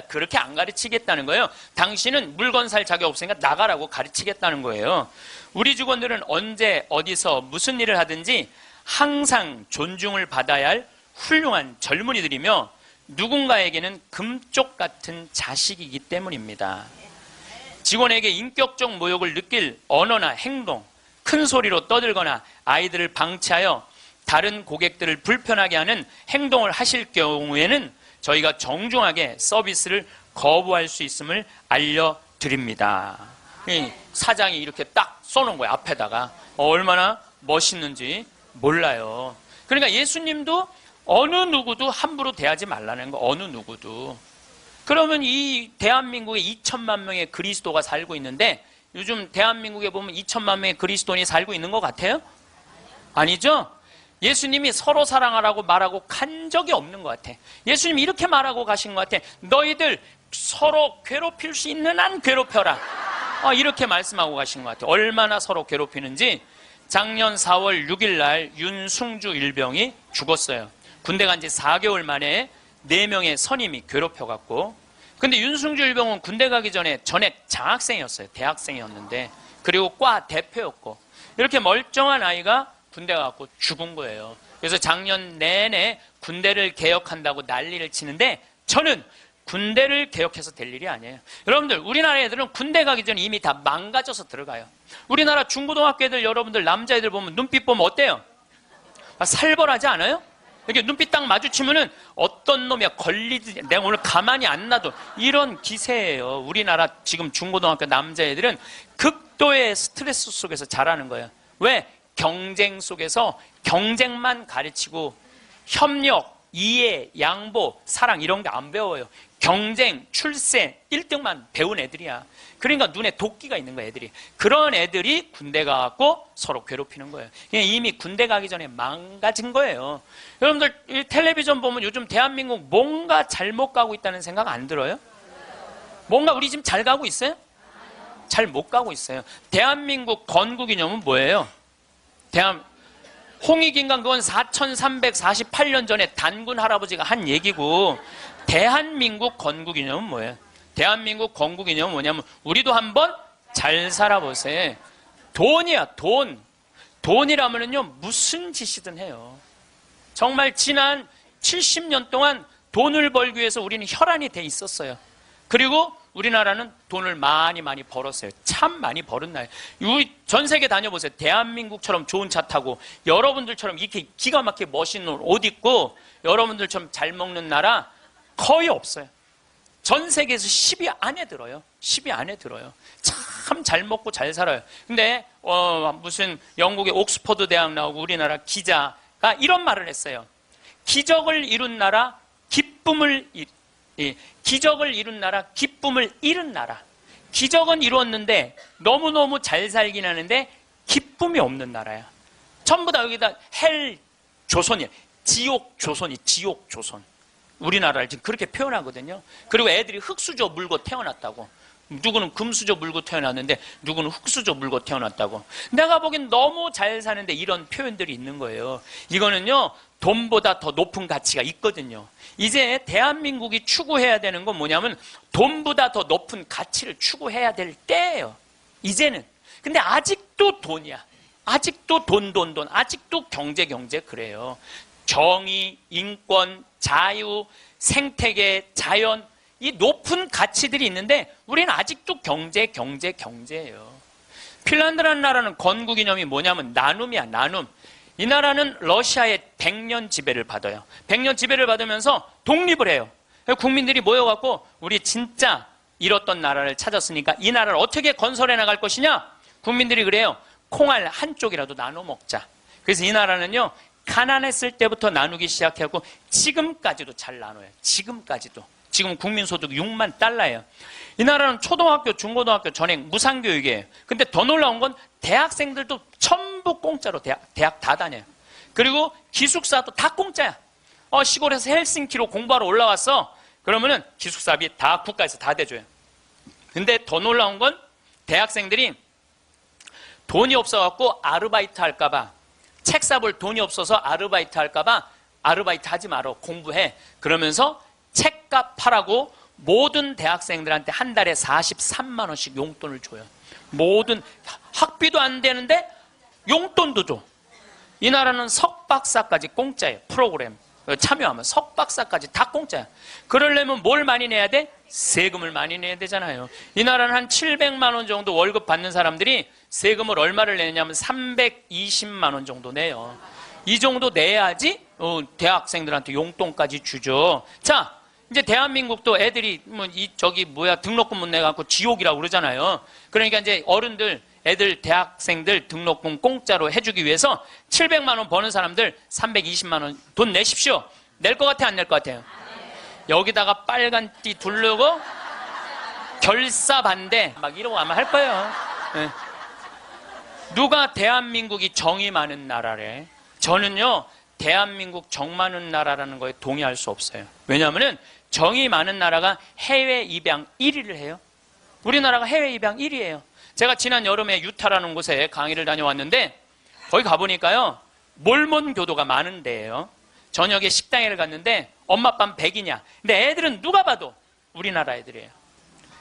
그렇게 안 가르치겠다는 거예요. 당신은 물건 살 자격 없으니까 나가라고 가르치겠다는 거예요. 우리 직원들은 언제 어디서 무슨 일을 하든지 항상 존중을 받아야 할 훌륭한 젊은이들이며 누군가에게는 금쪽 같은 자식이기 때문입니다. 직원에게 인격적 모욕을 느낄 언어나 행동, 큰 소리로 떠들거나 아이들을 방치하여 다른 고객들을 불편하게 하는 행동을 하실 경우에는 저희가 정중하게 서비스를 거부할 수 있음을 알려드립니다. 사장이 이렇게 딱 써놓은 거예요. 앞에다가. 얼마나 멋있는지 몰라요. 그러니까 예수님도 어느 누구도 함부로 대하지 말라는 거. 어느 누구도. 그러면 이 대한민국에 2천만 명의 그리스도가 살고 있는데 요즘 대한민국에 보면 2천만 명의 그리스도인이 살고 있는 것 같아요? 아니죠? 예수님이 서로 사랑하라고 말하고 간 적이 없는 것 같아. 예수님이 이렇게 말하고 가신 것 같아. 너희들 서로 괴롭힐 수 있는 한 괴롭혀라. 이렇게 말씀하고 가신 것 같아. 얼마나 서로 괴롭히는지. 작년 4월 6일 날 윤승주 일병이 죽었어요. 군대 간 지 4개월 만에 4명의 선임이 괴롭혀갖고. 근데 윤승주 일병은 군대 가기 전에 전액 장학생이었어요. 대학생이었는데. 그리고 과 대표였고. 이렇게 멀쩡한 아이가 군대 가갖고 죽은 거예요. 그래서 작년 내내 군대를 개혁한다고 난리를 치는데 저는 군대를 개혁해서 될 일이 아니에요. 여러분들, 우리나라 애들은 군대 가기 전에 이미 다 망가져서 들어가요. 우리나라 중고등학교 애들, 여러분들 남자애들 보면 눈빛 보면 어때요? 살벌하지 않아요? 이렇게 눈빛 딱 마주치면은 어떤 놈이야 걸리지, 내가 오늘 가만히 안 놔둬, 이런 기세예요. 우리나라 지금 중고등학교 남자애들은 극도의 스트레스 속에서 자라는 거예요. 왜? 경쟁 속에서 경쟁만 가르치고 협력, 이해, 양보, 사랑 이런 게 안 배워요. 경쟁, 출세, 1등만 배운 애들이야. 그러니까 눈에 도끼가 있는 거야, 애들이. 그런 애들이 군대 가갖고 서로 괴롭히는 거예요. 이미 군대 가기 전에 망가진 거예요. 여러분들 텔레비전 보면 요즘 대한민국 뭔가 잘못 가고 있다는 생각 안 들어요? 뭔가 우리 지금 잘 가고 있어요? 잘 못 가고 있어요. 대한민국 건국이념은 뭐예요? 홍익인간 그건 4348년 전에 단군 할아버지가 한 얘기고, 대한민국 건국이념은 뭐예요? 대한민국 건국이념은 뭐냐면 우리도 한번 잘 살아보세요. 돈이야, 돈. 돈이라면은요 무슨 짓이든 해요. 정말 지난 70년 동안 돈을 벌기 위해서 우리는 혈안이 돼 있었어요. 그리고 우리나라는 돈을 많이 벌었어요. 참 많이 벌은 나라예요. 전 세계 다녀보세요. 대한민국처럼 좋은 차 타고 여러분들처럼 이렇게 기가 막히게 멋있는 옷 입고 여러분들처럼 잘 먹는 나라 거의 없어요. 전 세계에서 10위 안에 들어요. 10위 안에 들어요. 참 잘 먹고 잘 살아요. 근데 무슨 영국의 옥스퍼드 대학 나오고 우리나라 기자가 이런 말을 했어요. 기적을 이룬 나라, 기적을 이룬 나라, 기쁨을 잃은 나라. 기적은 이루었는데 너무너무 잘 살긴 하는데 기쁨이 없는 나라야. 전부 다 여기다 헬 조선이야. 지옥 조선이, 지옥 조선. 우리나라를 지금 그렇게 표현하거든요. 그리고 애들이 흙수저 물고 태어났다고. 누구는 금수저 물고 태어났는데 누구는 흙수저 물고 태어났다고. 내가 보기엔 너무 잘 사는데 이런 표현들이 있는 거예요. 이거는요 돈보다 더 높은 가치가 있거든요. 이제 대한민국이 추구해야 되는 건 뭐냐면 돈보다 더 높은 가치를 추구해야 될 때예요. 이제는. 근데 아직도 돈이야. 아직도 돈, 아직도 경제 그래요. 정의, 인권, 자유, 생태계, 자연, 이 높은 가치들이 있는데 우리는 아직도 경제예요. 핀란드라는 나라는 건국 이념이 뭐냐면 나눔이야, 나눔. 이 나라는 러시아의 100년 지배를 받아요. 100년 지배를 받으면서 독립을 해요. 국민들이 모여갖고 우리 진짜 잃었던 나라를 찾았으니까 이 나라를 어떻게 건설해 나갈 것이냐? 국민들이 그래요. 콩알 한쪽이라도 나눠 먹자. 그래서 이 나라는요, 가난했을 때부터 나누기 시작했고 지금까지도 잘 나눠요. 지금까지도. 지금 국민소득 6만 달러예요. 이 나라는 초등학교, 중고등학교 전액 무상교육이에요. 근데 더 놀라운 건 대학생들도 전부 공짜로 대학 다 다녀요. 그리고 기숙사도 다 공짜야. 시골에서 헬싱키로 공부하러 올라왔어. 그러면은 기숙사비 다 국가에서 다 대줘요. 근데 더 놀라운 건 대학생들이 돈이 없어갖고 아르바이트 할까봐, 책 사볼 돈이 없어서 아르바이트 할까봐 아르바이트 하지 마라, 공부해. 그러면서 책값 하라고 모든 대학생들한테 한 달에 43만 원씩 용돈을 줘요. 모든 학비도 안 되는데 용돈도 줘. 이 나라는 석박사까지 공짜예요. 프로그램 참여하면 석박사까지 다 공짜야. 그러려면 뭘 많이 내야 돼? 세금을 많이 내야 되잖아요. 이 나라는 한 700만 원 정도 월급 받는 사람들이 세금을 얼마를 내냐면 320만 원 정도 내요. 이 정도 내야지 대학생들한테 용돈까지 주죠. 자, 이제 대한민국도 애들이 등록금 못 내갖고 지옥이라고 그러잖아요. 그러니까 이제 어른들, 애들, 대학생들 등록금 공짜로 해주기 위해서 700만 원 버는 사람들 320만 원 돈 내십시오. 낼 것 같아, 안 낼 것 같아요? 여기다가 빨간 띠 두르고 결사 반대 막 이러고 아마 할 거예요. 네. 누가 대한민국이 정이 많은 나라래? 저는요, 대한민국 정 많은 나라라는 거에 동의할 수 없어요. 왜냐하면 정이 많은 나라가 해외 입양 1위를 해요. 우리나라가 해외 입양 1위예요. 제가 지난 여름에 유타라는 곳에 강의를 다녀왔는데 거기 가보니까요, 몰몬 교도가 많은 데예요. 저녁에 식당에 갔는데 엄마 아빠는 백이냐? 근데 애들은 누가 봐도 우리나라 애들이에요.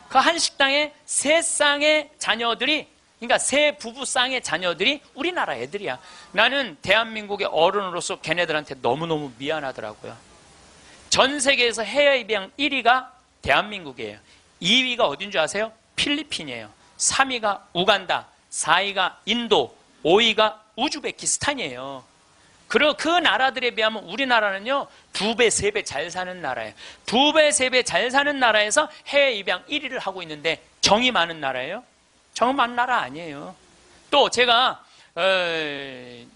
그 한 식당에 세 쌍의 자녀들이, 그러니까 세 부부 쌍의 자녀들이 우리나라 애들이야. 나는 대한민국의 어른으로서 걔네들한테 너무너무 미안하더라고요. 전 세계에서 해외 입양 1위가 대한민국이에요. 2위가 어딘 줄 아세요? 필리핀이에요. 3위가 우간다, 4위가 인도, 5위가 우즈베키스탄이에요. 그리고 그 나라들에 비하면 우리나라는요, 2배, 3배 잘 사는 나라예요. 2배, 3배 잘 사는 나라에서 해외 입양 1위를 하고 있는데 정이 많은 나라예요? 정 많은 나라 아니에요. 또 제가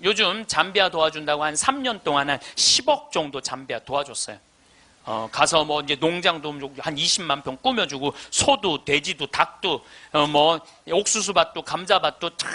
요즘 잠비아 도와준다고 한 3년 동안 한 10억 정도 잠비아 도와줬어요. 가서 뭐 이제 농장도 한 20만 평 꾸며주고 소도 돼지도 닭도 뭐 옥수수밭도 감자밭도 다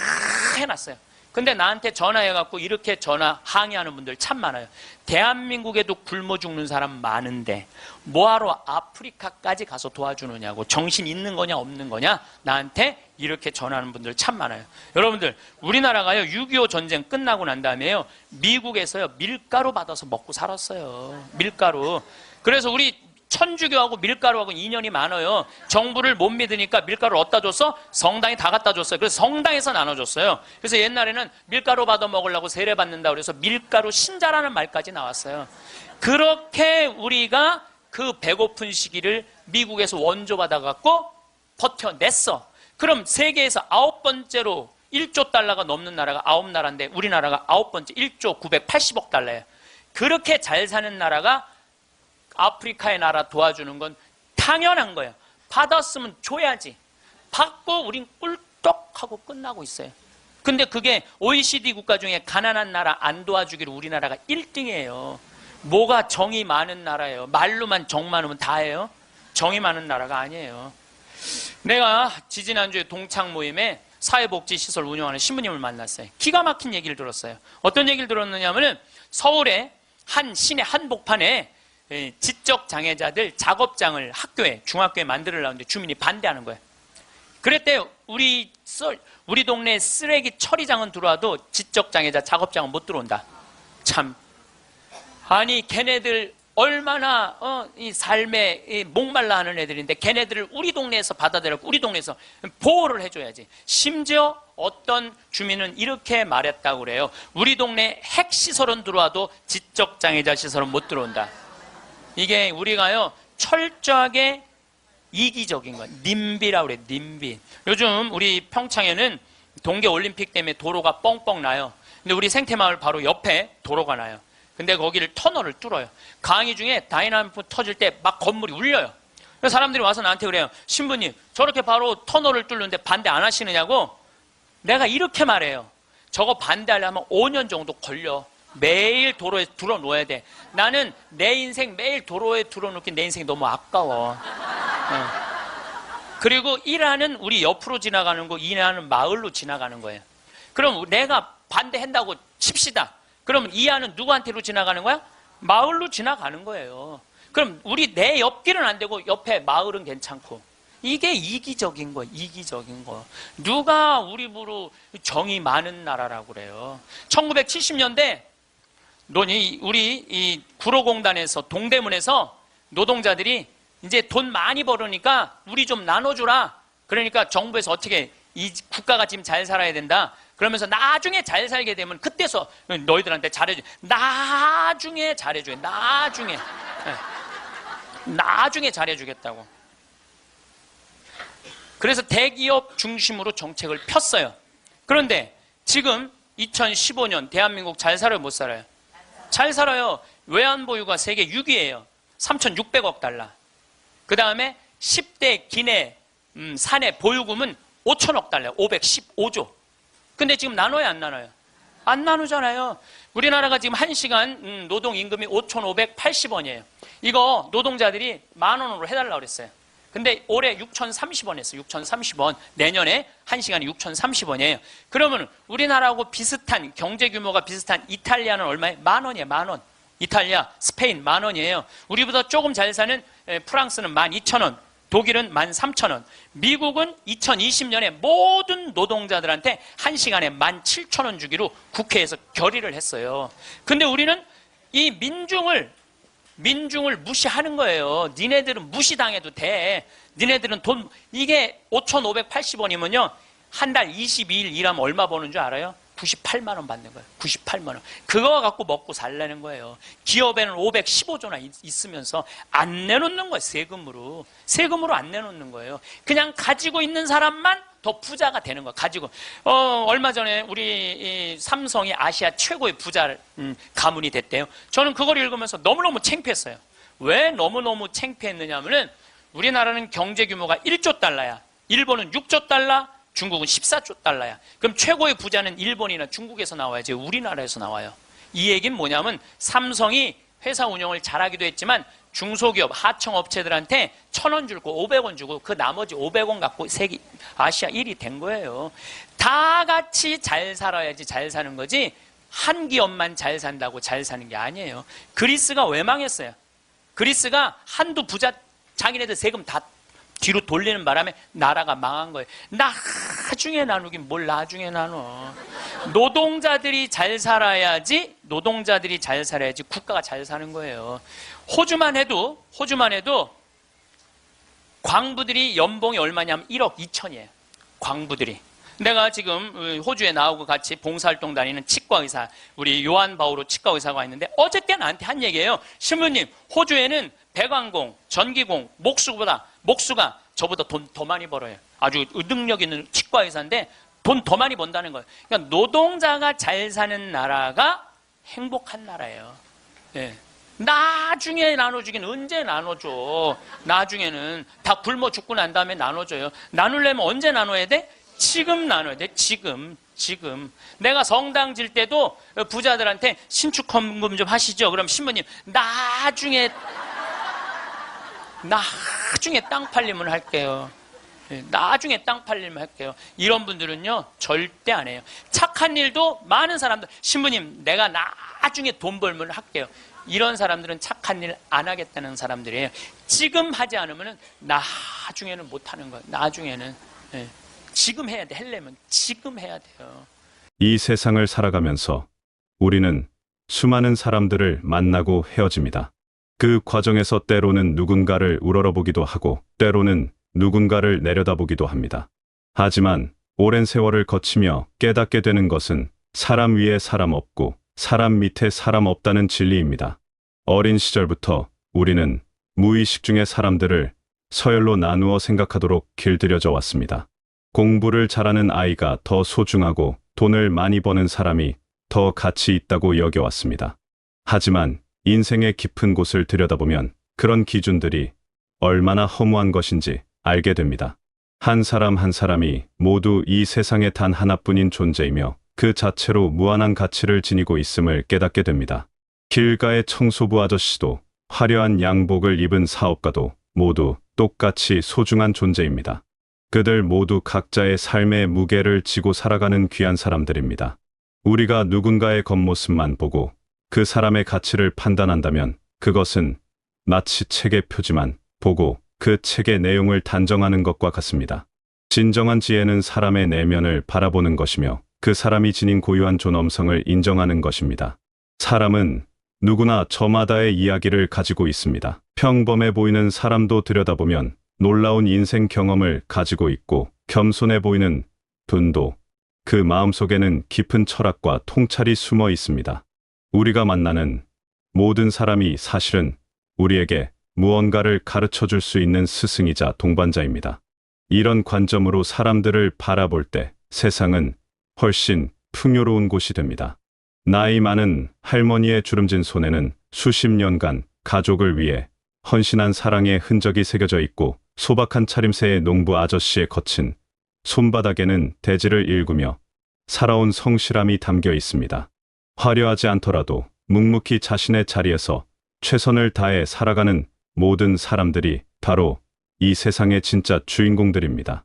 해놨어요. 근데 나한테 전화해갖고 이렇게 항의하는 분들 참 많아요. 대한민국에도 굶어 죽는 사람 많은데 뭐하러 아프리카까지 가서 도와주느냐고, 정신 있는 거냐 없는 거냐, 나한테 이렇게 전화하는 분들 참 많아요. 여러분들, 우리나라가요 6.25 전쟁 끝나고 난 다음에요, 미국에서요 밀가루 받아서 먹고 살았어요. 밀가루. 그래서 우리 천주교하고 밀가루하고 인연이 많아요. 정부를 못 믿으니까 밀가루를 어디다 줬어? 성당에 다 갖다 줬어요. 그래서 성당에서 나눠줬어요. 그래서 옛날에는 밀가루 받아 먹으려고 세례 받는다 그래서 밀가루 신자라는 말까지 나왔어요. 그렇게 우리가 그 배고픈 시기를 미국에서 원조 받아갖고 버텨냈어. 그럼 세계에서 9번째로 1조 달러가 넘는 나라가 9나라인데 우리나라가 9번째 1조 980억 달러예요. 그렇게 잘 사는 나라가 아프리카의 나라 도와주는 건 당연한 거예요. 받았으면 줘야지. 받고 우린 꿀떡하고 끝나고 있어요. 근데 그게 OECD 국가 중에 가난한 나라 안 도와주기로 우리나라가 1등이에요. 뭐가 정이 많은 나라예요. 말로만 정 많으면 다예요. 정이 많은 나라가 아니에요. 내가 지지난주에 동창 모임에 사회복지시설 운영하는 신부님을 만났어요. 기가 막힌 얘기를 들었어요. 어떤 얘기를 들었느냐 하면 서울의 한 시내 한복판에 지적장애자들 작업장을 학교에, 중학교에 만들려는데 주민이 반대하는 거예요. 그랬대요. 우리 동네 쓰레기 처리장은 들어와도 지적장애자 작업장은 못 들어온다. 참. 아니 걔네들 얼마나 이 삶에 목말라 하는 애들인데 걔네들을 우리 동네에서 받아들였고 우리 동네에서 보호를 해줘야지. 심지어 어떤 주민은 이렇게 말했다고 그래요. 우리 동네 핵시설은 들어와도 지적장애자 시설은 못 들어온다. 이게 우리가요 철저하게 이기적인 거야. 님비라고 그래. 님비. 요즘 우리 평창에는 동계올림픽 때문에 도로가 뻥뻥 나요. 근데 우리 생태마을 바로 옆에 도로가 나요. 근데 거기를 터널을 뚫어요. 강의 중에 다이나믹 터질 때 막 건물이 울려요. 그래서 사람들이 와서 나한테 그래요. 신부님 저렇게 바로 터널을 뚫는데 반대 안 하시느냐고. 내가 이렇게 말해요. 저거 반대하려면 5년 정도 걸려. 매일 도로에 들어놓아야 돼. 나는 내 인생 매일 도로에 들어놓기 내 인생이 너무 아까워. 그리고 일하는 우리 옆으로 지나가는 거, 일하는 마을로 지나가는 거예요. 그럼 내가 반대한다고 칩시다. 그럼 이하는 누구한테로 지나가는 거야? 마을로 지나가는 거예요. 그럼 우리 내 옆길은 안 되고 옆에 마을은 괜찮고. 이게 이기적인 거예요. 이기적인 거. 누가 우리 부로 정이 많은 나라라고 그래요. 1970년대 우리 이 구로공단에서 동대문에서 노동자들이 이제 돈 많이 벌으니까 우리 좀 나눠주라. 그러니까 정부에서 어떻게 이 국가가 지금 잘 살아야 된다. 그러면서 나중에 잘 살게 되면 그때서 너희들한테 잘해줘. 나중에 잘해줘. 나중에. 나중에 잘해주겠다고. 그래서 대기업 중심으로 정책을 폈어요. 그런데 지금 2015년 대한민국 잘 살아요? 못 살아요? 잘 살아요. 외환보유가 세계 6위예요. 3,600억 달러. 그 다음에 10대 기내 사내 보유금은 5천억 달러, 515조. 근데 지금 나눠요, 안 나눠요? 안 나누잖아요. 우리나라가 지금 1시간 노동 임금이 5,580원이에요. 이거 노동자들이 10,000원으로 해달라고 그랬어요. 근데 올해 6,030원 했어요. 6,030원. 내년에 1시간이 6,030원이에요. 그러면 우리나라하고 비슷한, 경제 규모가 비슷한 이탈리아는 얼마예요? 10,000원이에요, 10,000원. 이탈리아, 스페인 10,000원이에요. 우리보다 조금 잘 사는 프랑스는 12,000원. 독일은 13,000원. 미국은 2020년에 모든 노동자들한테 1시간에 17,000원 주기로 국회에서 결의를 했어요. 근데 우리는 이 민중을 무시하는 거예요. 니네들은 무시당해도 돼. 니네들은 돈, 이게 5,580원이면요. 한 달 22일 일하면 얼마 버는 줄 알아요? 98만 원 받는 거예요. 98만 원. 그거 갖고 먹고 살라는 거예요. 기업에는 515조나 있으면서 안 내놓는 거예요. 세금으로. 세금으로 안 내놓는 거예요. 그냥 가지고 있는 사람만 더 부자가 되는 거예요. 가지고. 얼마 전에 우리 이 삼성이 아시아 최고의 부자 가문이 됐대요. 저는 그걸 읽으면서 너무너무 창피했어요. 왜 너무너무 창피했느냐 하면은 우리나라는 경제 규모가 1조 달러야. 일본은 6조 달러, 중국은 14조 달러야. 그럼 최고의 부자는 일본이나 중국에서 나와야지 우리나라에서 나와요. 이 얘기는 뭐냐면 삼성이 회사 운영을 잘하기도 했지만 중소기업, 하청업체들한테 1,000원 주고 500원 주고 그 나머지 500원 갖고 세계 아시아 1위 된 거예요. 다 같이 잘 살아야지 잘 사는 거지 한 기업만 잘 산다고 잘 사는 게 아니에요. 그리스가 왜 망했어요? 그리스가 한두 부자 자기네들 세금 다 뒤로 돌리는 바람에 나라가 망한 거예요. 나중에 나누긴 뭘 나중에 나눠. 노동자들이 잘 살아야지 국가가 잘 사는 거예요. 호주만 해도 광부들이 연봉이 얼마냐면 1억 2천이에요. 광부들이. 내가 지금 호주에 나오고 같이 봉사활동 다니는 치과의사, 우리 요한 바오로 치과의사가 있는데 어저께 나한테 한 얘기예요. 신부님, 호주에는 배관공, 전기공, 목수가 저보다 돈 더 많이 벌어요. 아주 능력 있는 치과의사인데 돈 더 많이 번다는 거예요. 그러니까 노동자가 잘 사는 나라가 행복한 나라예요. 예. 나중에 나눠주긴 언제 나눠줘. 나중에는 다 굶어 죽고 난 다음에 나눠줘요. 나누려면 언제 나눠야 돼? 지금 나눠야 돼. 지금. 내가 성당 질 때도 부자들한테 신축 헌금 좀 하시죠. 그럼 신부님 나중에 땅 팔리면 할게요. 나중에 땅 팔리면 할게요. 이런 분들은요 절대 안 해요. 착한 일도 많은 사람들, 신부님 내가 나중에 돈 벌면 할게요. 이런 사람들은 착한 일 안 하겠다는 사람들이에요. 지금 하지 않으면 나중에는 못 하는 거예요. 나중에는. 지금 해야 돼. 하려면 지금 해야 돼요. 이 세상을 살아가면서 우리는 수많은 사람들을 만나고 헤어집니다. 그 과정에서 때로는 누군가를 우러러보기도 하고 때로는 누군가를 내려다보기도 합니다. 하지만 오랜 세월을 거치며 깨닫게 되는 것은 사람 위에 사람 없고 사람 밑에 사람 없다는 진리입니다. 어린 시절부터 우리는 무의식 중에 사람들을 서열로 나누어 생각하도록 길들여져 왔습니다. 공부를 잘하는 아이가 더 소중하고 돈을 많이 버는 사람이 더 가치 있다고 여겨왔습니다. 하지만 인생의 깊은 곳을 들여다보면 그런 기준들이 얼마나 허무한 것인지 알게 됩니다. 한 사람 한 사람이 모두 이 세상에 단 하나뿐인 존재이며 그 자체로 무한한 가치를 지니고 있음을 깨닫게 됩니다. 길가의 청소부 아저씨도 화려한 양복을 입은 사업가도 모두 똑같이 소중한 존재입니다. 그들 모두 각자의 삶의 무게를 지고 살아가는 귀한 사람들입니다. 우리가 누군가의 겉모습만 보고 그 사람의 가치를 판단한다면 그것은 마치 책의 표지만 보고 그 책의 내용을 단정하는 것과 같습니다. 진정한 지혜는 사람의 내면을 바라보는 것이며 그 사람이 지닌 고유한 존엄성을 인정하는 것입니다. 사람은 누구나 저마다의 이야기를 가지고 있습니다. 평범해 보이는 사람도 들여다보면 놀라운 인생 경험을 가지고 있고 겸손해 보이는 분도 그 마음속에는 깊은 철학과 통찰이 숨어 있습니다. 우리가 만나는 모든 사람이 사실은 우리에게 무언가를 가르쳐 줄 수 있는 스승이자 동반자입니다. 이런 관점으로 사람들을 바라볼 때 세상은 훨씬 풍요로운 곳이 됩니다. 나이 많은 할머니의 주름진 손에는 수십 년간 가족을 위해 헌신한 사랑의 흔적이 새겨져 있고 소박한 차림새의 농부 아저씨의 거친 손바닥에는 대지를 일구며 살아온 성실함이 담겨 있습니다. 화려하지 않더라도 묵묵히 자신의 자리에서 최선을 다해 살아가는 모든 사람들이 바로 이 세상의 진짜 주인공들입니다.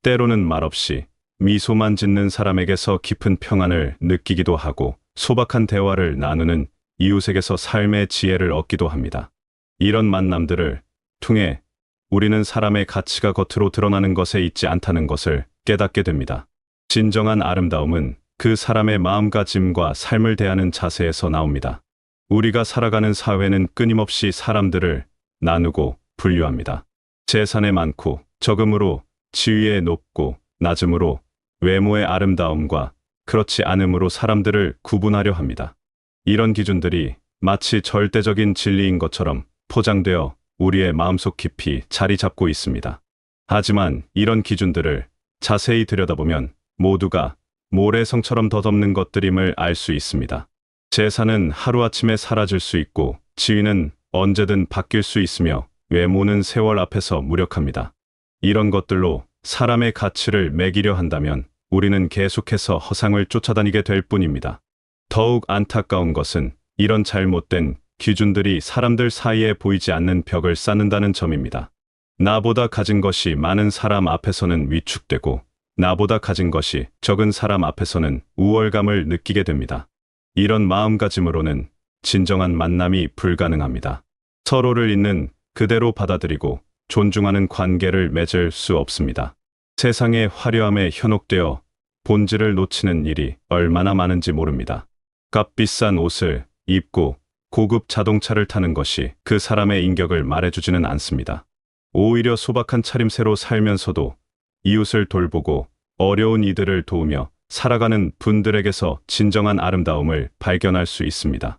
때로는 말없이 미소만 짓는 사람에게서 깊은 평안을 느끼기도 하고 소박한 대화를 나누는 이웃에게서 삶의 지혜를 얻기도 합니다. 이런 만남들을 통해 우리는 사람의 가치가 겉으로 드러나는 것에 있지 않다는 것을 깨닫게 됩니다. 진정한 아름다움은 그 사람의 마음가짐과 삶을 대하는 자세에서 나옵니다. 우리가 살아가는 사회는 끊임없이 사람들을 나누고 분류합니다. 재산의 많고 적음으로 지위의 높고 낮음으로 외모의 아름다움과 그렇지 않음으로 사람들을 구분하려 합니다. 이런 기준들이 마치 절대적인 진리인 것처럼 포장되어 우리의 마음속 깊이 자리 잡고 있습니다. 하지만 이런 기준들을 자세히 들여다보면 모두가 모래성처럼 덧없는 것들임을 알 수 있습니다. 재산은 하루아침에 사라질 수 있고 지위는 언제든 바뀔 수 있으며 외모는 세월 앞에서 무력합니다. 이런 것들로 사람의 가치를 매기려 한다면 우리는 계속해서 허상을 쫓아다니게 될 뿐입니다. 더욱 안타까운 것은 이런 잘못된 기준들이 사람들 사이에 보이지 않는 벽을 쌓는다는 점입니다. 나보다 가진 것이 많은 사람 앞에서는 위축되고 나보다 가진 것이 적은 사람 앞에서는 우월감을 느끼게 됩니다. 이런 마음가짐으로는 진정한 만남이 불가능합니다. 서로를 있는 그대로 받아들이고 존중하는 관계를 맺을 수 없습니다. 세상의 화려함에 현혹되어 본질을 놓치는 일이 얼마나 많은지 모릅니다. 값비싼 옷을 입고 고급 자동차를 타는 것이 그 사람의 인격을 말해주지는 않습니다. 오히려 소박한 차림새로 살면서도 이웃을 돌보고 어려운 이들을 도우며 살아가는 분들에게서 진정한 아름다움을 발견할 수 있습니다.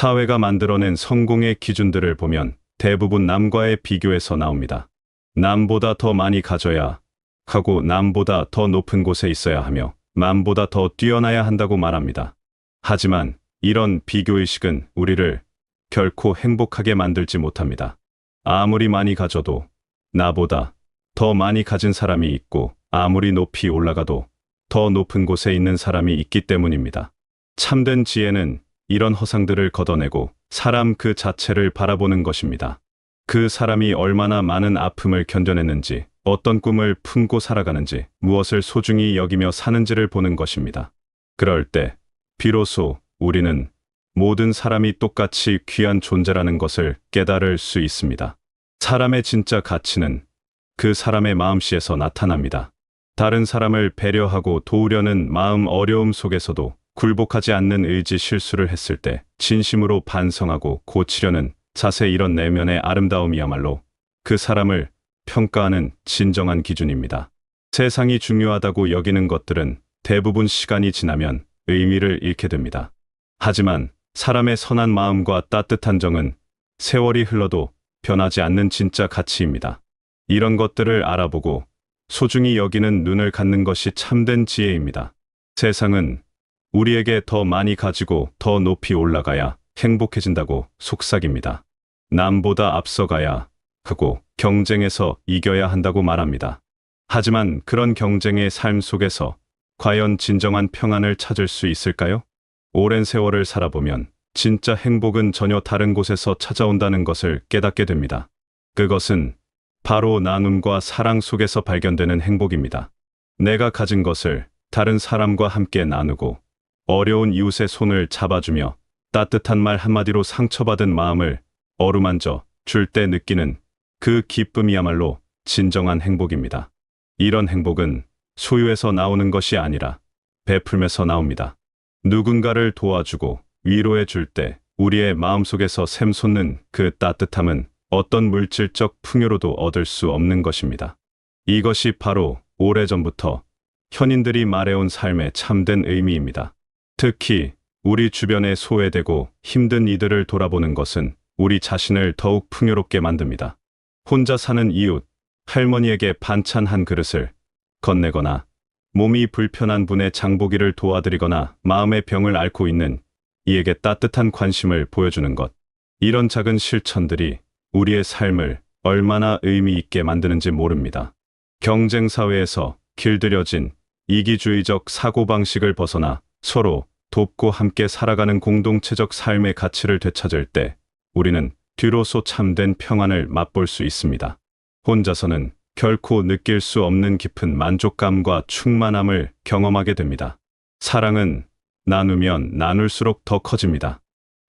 사회가 만들어낸 성공의 기준들을 보면 대부분 남과의 비교에서 나옵니다. 남보다 더 많이 가져야 하고 남보다 더 높은 곳에 있어야 하며 남보다 더 뛰어나야 한다고 말합니다. 하지만 이런 비교의식은 우리를 결코 행복하게 만들지 못합니다. 아무리 많이 가져도 나보다 더 많이 가진 사람이 있고 아무리 높이 올라가도 더 높은 곳에 있는 사람이 있기 때문입니다. 참된 지혜는 이런 허상들을 걷어내고 사람 그 자체를 바라보는 것입니다. 그 사람이 얼마나 많은 아픔을 견뎌냈는지, 어떤 꿈을 품고 살아가는지, 무엇을 소중히 여기며 사는지를 보는 것입니다. 그럴 때 비로소 우리는 모든 사람이 똑같이 귀한 존재라는 것을 깨달을 수 있습니다. 사람의 진짜 가치는 그 사람의 마음씨에서 나타납니다. 다른 사람을 배려하고 도우려는 마음 어려움 속에서도 굴복하지 않는 의지 실수를 했을 때 진심으로 반성하고 고치려는 자세 이런 내면의 아름다움이야말로 그 사람을 평가하는 진정한 기준입니다. 세상이 중요하다고 여기는 것들은 대부분 시간이 지나면 의미를 잃게 됩니다. 하지만 사람의 선한 마음과 따뜻한 정은 세월이 흘러도 변하지 않는 진짜 가치입니다. 이런 것들을 알아보고 소중히 여기는 눈을 갖는 것이 참된 지혜입니다. 세상은 우리에게 더 많이 가지고 더 높이 올라가야 행복해진다고 속삭입니다. 남보다 앞서가야 하고 경쟁에서 이겨야 한다고 말합니다. 하지만 그런 경쟁의 삶 속에서 과연 진정한 평안을 찾을 수 있을까요? 오랜 세월을 살아보면 진짜 행복은 전혀 다른 곳에서 찾아온다는 것을 깨닫게 됩니다. 그것은 바로 나눔과 사랑 속에서 발견되는 행복입니다. 내가 가진 것을 다른 사람과 함께 나누고 어려운 이웃의 손을 잡아주며 따뜻한 말 한마디로 상처받은 마음을 어루만져 줄 때 느끼는 그 기쁨이야말로 진정한 행복입니다. 이런 행복은 소유에서 나오는 것이 아니라 베풀면서 나옵니다. 누군가를 도와주고 위로해 줄 때 우리의 마음속에서 샘솟는 그 따뜻함은 어떤 물질적 풍요로도 얻을 수 없는 것입니다. 이것이 바로 오래전부터 현인들이 말해온 삶의 참된 의미입니다. 특히 우리 주변에 소외되고 힘든 이들을 돌아보는 것은 우리 자신을 더욱 풍요롭게 만듭니다. 혼자 사는 이웃, 할머니에게 반찬 한 그릇을 건네거나 몸이 불편한 분의 장보기를 도와드리거나 마음의 병을 앓고 있는 이에게 따뜻한 관심을 보여주는 것. 이런 작은 실천들이 우리의 삶을 얼마나 의미 있게 만드는지 모릅니다. 경쟁 사회에서 길들여진 이기주의적 사고방식을 벗어나 서로 돕고 함께 살아가는 공동체적 삶의 가치를 되찾을 때 우리는 뒤로서 참된 평안을 맛볼 수 있습니다. 혼자서는 결코 느낄 수 없는 깊은 만족감과 충만함을 경험하게 됩니다. 사랑은 나누면 나눌수록 더 커집니다.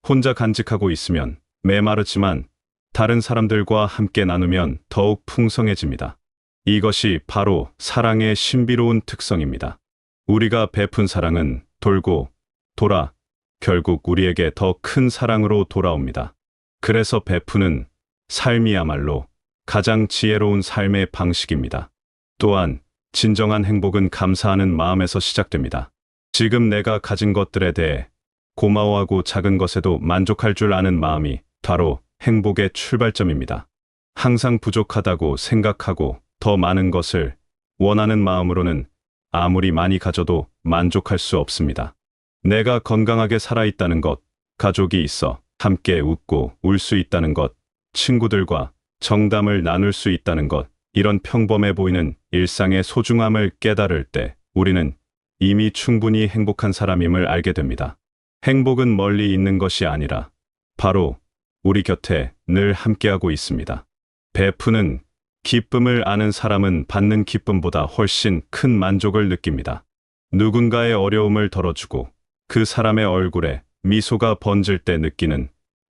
혼자 간직하고 있으면 메마르지만 다른 사람들과 함께 나누면 더욱 풍성해집니다. 이것이 바로 사랑의 신비로운 특성입니다. 우리가 베푼 사랑은 돌고 돌아 결국 우리에게 더 큰 사랑으로 돌아옵니다. 그래서 베푸는 삶이야말로 가장 지혜로운 삶의 방식입니다. 또한 진정한 행복은 감사하는 마음에서 시작됩니다. 지금 내가 가진 것들에 대해 고마워하고 작은 것에도 만족할 줄 아는 마음이 바로 행복의 출발점입니다. 항상 부족하다고 생각하고 더 많은 것을 원하는 마음으로는 아무리 많이 가져도 만족할 수 없습니다. 내가 건강하게 살아있다는 것, 가족이 있어 함께 웃고 울 수 있다는 것, 친구들과 정담을 나눌 수 있다는 것, 이런 평범해 보이는 일상의 소중함을 깨달을 때 우리는 이미 충분히 행복한 사람임을 알게 됩니다. 행복은 멀리 있는 것이 아니라 바로 우리 곁에 늘 함께하고 있습니다. 베푸는 기쁨을 아는 사람은 받는 기쁨보다 훨씬 큰 만족을 느낍니다. 누군가의 어려움을 덜어주고 그 사람의 얼굴에 미소가 번질 때 느끼는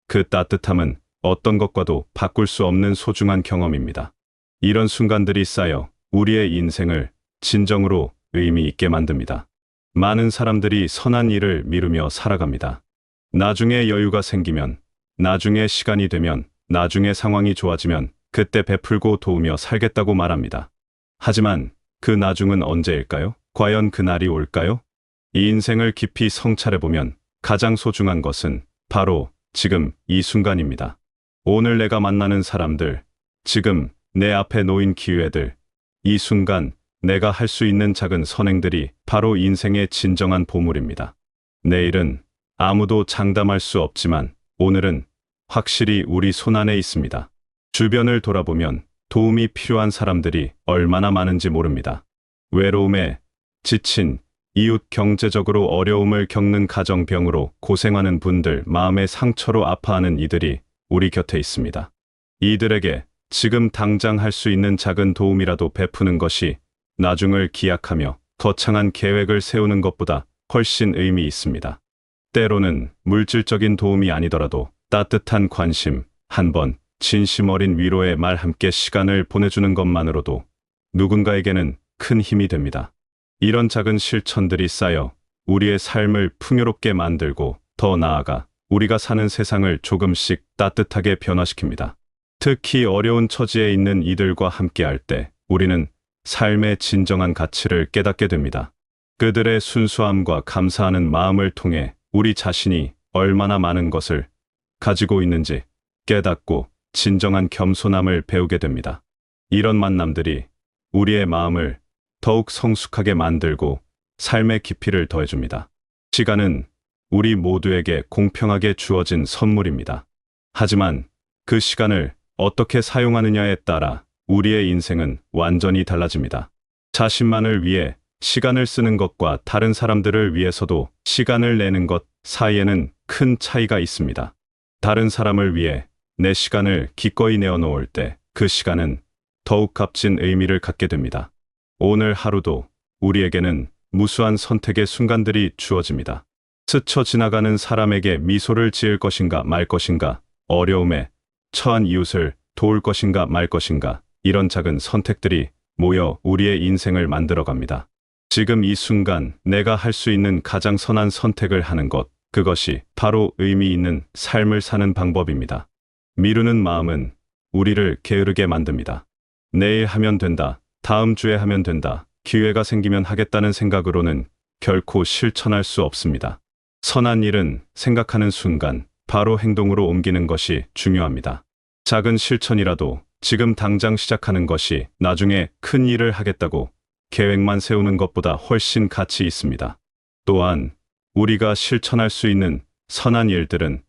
그 따뜻함은 어떤 것과도 바꿀 수 없는 소중한 경험입니다. 이런 순간들이 쌓여 우리의 인생을 진정으로 의미 있게 만듭니다. 많은 사람들이 선한 일을 미루며 살아갑니다. 나중에 여유가 생기면, 나중에 시간이 되면, 나중에 상황이 좋아지면 그때 베풀고 도우며 살겠다고 말합니다. 하지만 그 나중은 언제일까요? 과연 그날이 올까요? 이 인생을 깊이 성찰해보면 가장 소중한 것은 바로 지금 이 순간입니다. 오늘 내가 만나는 사람들, 지금 내 앞에 놓인 기회들, 이 순간 내가 할 수 있는 작은 선행들이 바로 인생의 진정한 보물입니다. 내일은 아무도 장담할 수 없지만 오늘은 확실히 우리 손안에 있습니다. 주변을 돌아보면 도움이 필요한 사람들이 얼마나 많은지 모릅니다. 외로움에 지친 이웃, 경제적으로 어려움을 겪는 가정병으로 고생하는 분들, 마음의 상처로 아파하는 이들이 우리 곁에 있습니다. 이들에게 지금 당장 할 수 있는 작은 도움이라도 베푸는 것이 나중을 기약하며 거창한 계획을 세우는 것보다 훨씬 의미 있습니다. 때로는 물질적인 도움이 아니더라도 따뜻한 관심, 한 번 진심 어린 위로의 말, 함께 시간을 보내주는 것만으로도 누군가에게는 큰 힘이 됩니다. 이런 작은 실천들이 쌓여 우리의 삶을 풍요롭게 만들고 더 나아가 우리가 사는 세상을 조금씩 따뜻하게 변화시킵니다. 특히 어려운 처지에 있는 이들과 함께할 때 우리는 삶의 진정한 가치를 깨닫게 됩니다. 그들의 순수함과 감사하는 마음을 통해 우리 자신이 얼마나 많은 것을 가지고 있는지 깨닫고 진정한 겸손함을 배우게 됩니다. 이런 만남들이 우리의 마음을 더욱 성숙하게 만들고 삶의 깊이를 더해줍니다. 시간은 우리 모두에게 공평하게 주어진 선물입니다. 하지만 그 시간을 어떻게 사용하느냐에 따라 우리의 인생은 완전히 달라집니다. 자신만을 위해 시간을 쓰는 것과 다른 사람들을 위해서도 시간을 내는 것 사이에는 큰 차이가 있습니다. 다른 사람을 위해 내 시간을 기꺼이 내어놓을 때 그 시간은 더욱 값진 의미를 갖게 됩니다. 오늘 하루도 우리에게는 무수한 선택의 순간들이 주어집니다. 스쳐 지나가는 사람에게 미소를 지을 것인가 말 것인가, 어려움에 처한 이웃을 도울 것인가 말 것인가, 이런 작은 선택들이 모여 우리의 인생을 만들어갑니다. 지금 이 순간 내가 할 수 있는 가장 선한 선택을 하는 것, 그것이 바로 의미 있는 삶을 사는 방법입니다. 미루는 마음은 우리를 게으르게 만듭니다. 내일 하면 된다, 다음 주에 하면 된다, 기회가 생기면 하겠다는 생각으로는 결코 실천할 수 없습니다. 선한 일은 생각하는 순간 바로 행동으로 옮기는 것이 중요합니다. 작은 실천이라도 지금 당장 시작하는 것이 나중에 큰 일을 하겠다고 계획만 세우는 것보다 훨씬 가치 있습니다. 또한 우리가 실천할 수 있는 선한 일들은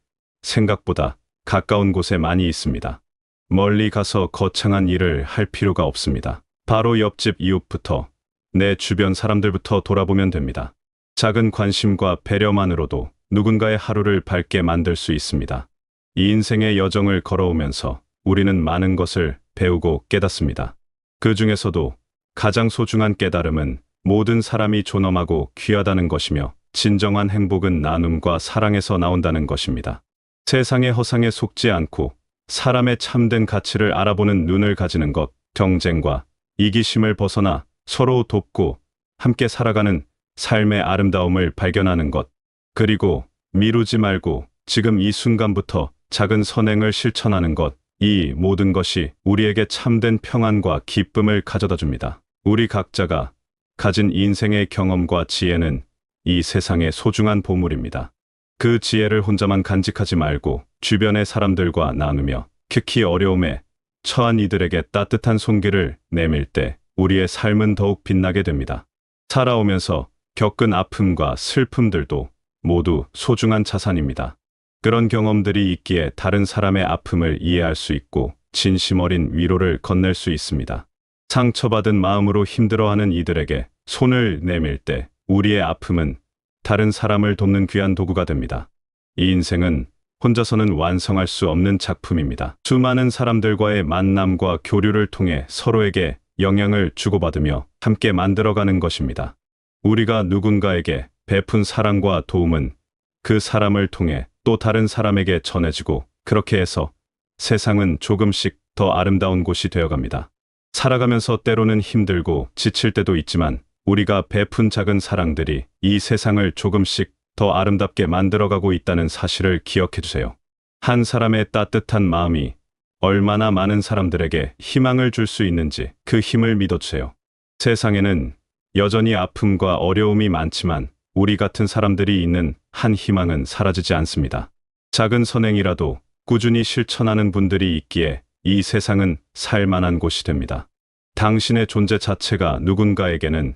생각보다 가까운 곳에 많이 있습니다. 멀리 가서 거창한 일을 할 필요가 없습니다. 바로 옆집 이웃부터, 내 주변 사람들부터 돌아보면 됩니다. 작은 관심과 배려만으로도 누군가의 하루를 밝게 만들 수 있습니다. 이 인생의 여정을 걸어오면서 우리는 많은 것을 배우고 깨닫습니다. 그 중에서도 가장 소중한 깨달음은 모든 사람이 존엄하고 귀하다는 것이며 진정한 행복은 나눔과 사랑에서 나온다는 것입니다. 세상의 허상에 속지 않고 사람의 참된 가치를 알아보는 눈을 가지는 것, 경쟁과 이기심을 벗어나 서로 돕고 함께 살아가는 삶의 아름다움을 발견하는 것, 그리고 미루지 말고 지금 이 순간부터 작은 선행을 실천하는 것, 이 모든 것이 우리에게 참된 평안과 기쁨을 가져다 줍니다. 우리 각자가 가진 인생의 경험과 지혜는 이 세상의 소중한 보물입니다. 그 지혜를 혼자만 간직하지 말고 주변의 사람들과 나누며 특히 어려움에 처한 이들에게 따뜻한 손길을 내밀 때 우리의 삶은 더욱 빛나게 됩니다. 살아오면서 겪은 아픔과 슬픔들도 모두 소중한 자산입니다. 그런 경험들이 있기에 다른 사람의 아픔을 이해할 수 있고 진심 어린 위로를 건넬 수 있습니다. 상처받은 마음으로 힘들어하는 이들에게 손을 내밀 때 우리의 아픔은 다른 사람을 돕는 귀한 도구가 됩니다. 이 인생은 혼자서는 완성할 수 없는 작품입니다. 수많은 사람들과의 만남과 교류를 통해 서로에게 영향을 주고받으며 함께 만들어가는 것입니다. 우리가 누군가에게 베푼 사랑과 도움은 그 사람을 통해 또 다른 사람에게 전해지고 그렇게 해서 세상은 조금씩 더 아름다운 곳이 되어갑니다. 살아가면서 때로는 힘들고 지칠 때도 있지만 우리가 베푼 작은 사랑들이 이 세상을 조금씩 더 아름답게 만들어가고 있다는 사실을 기억해 주세요. 한 사람의 따뜻한 마음이 얼마나 많은 사람들에게 희망을 줄 수 있는지 그 힘을 믿어주세요. 세상에는 여전히 아픔과 어려움이 많지만 우리 같은 사람들이 있는 한 희망은 사라지지 않습니다. 작은 선행이라도 꾸준히 실천하는 분들이 있기에 이 세상은 살만한 곳이 됩니다. 당신의 존재 자체가 누군가에게는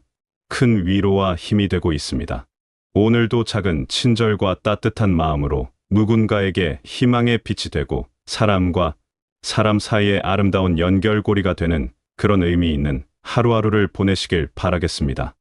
큰 위로와 힘이 되고 있습니다. 오늘도 작은 친절과 따뜻한 마음으로 누군가에게 희망의 빛이 되고 사람과 사람 사이의 아름다운 연결고리가 되는 그런 의미 있는 하루하루를 보내시길 바라겠습니다.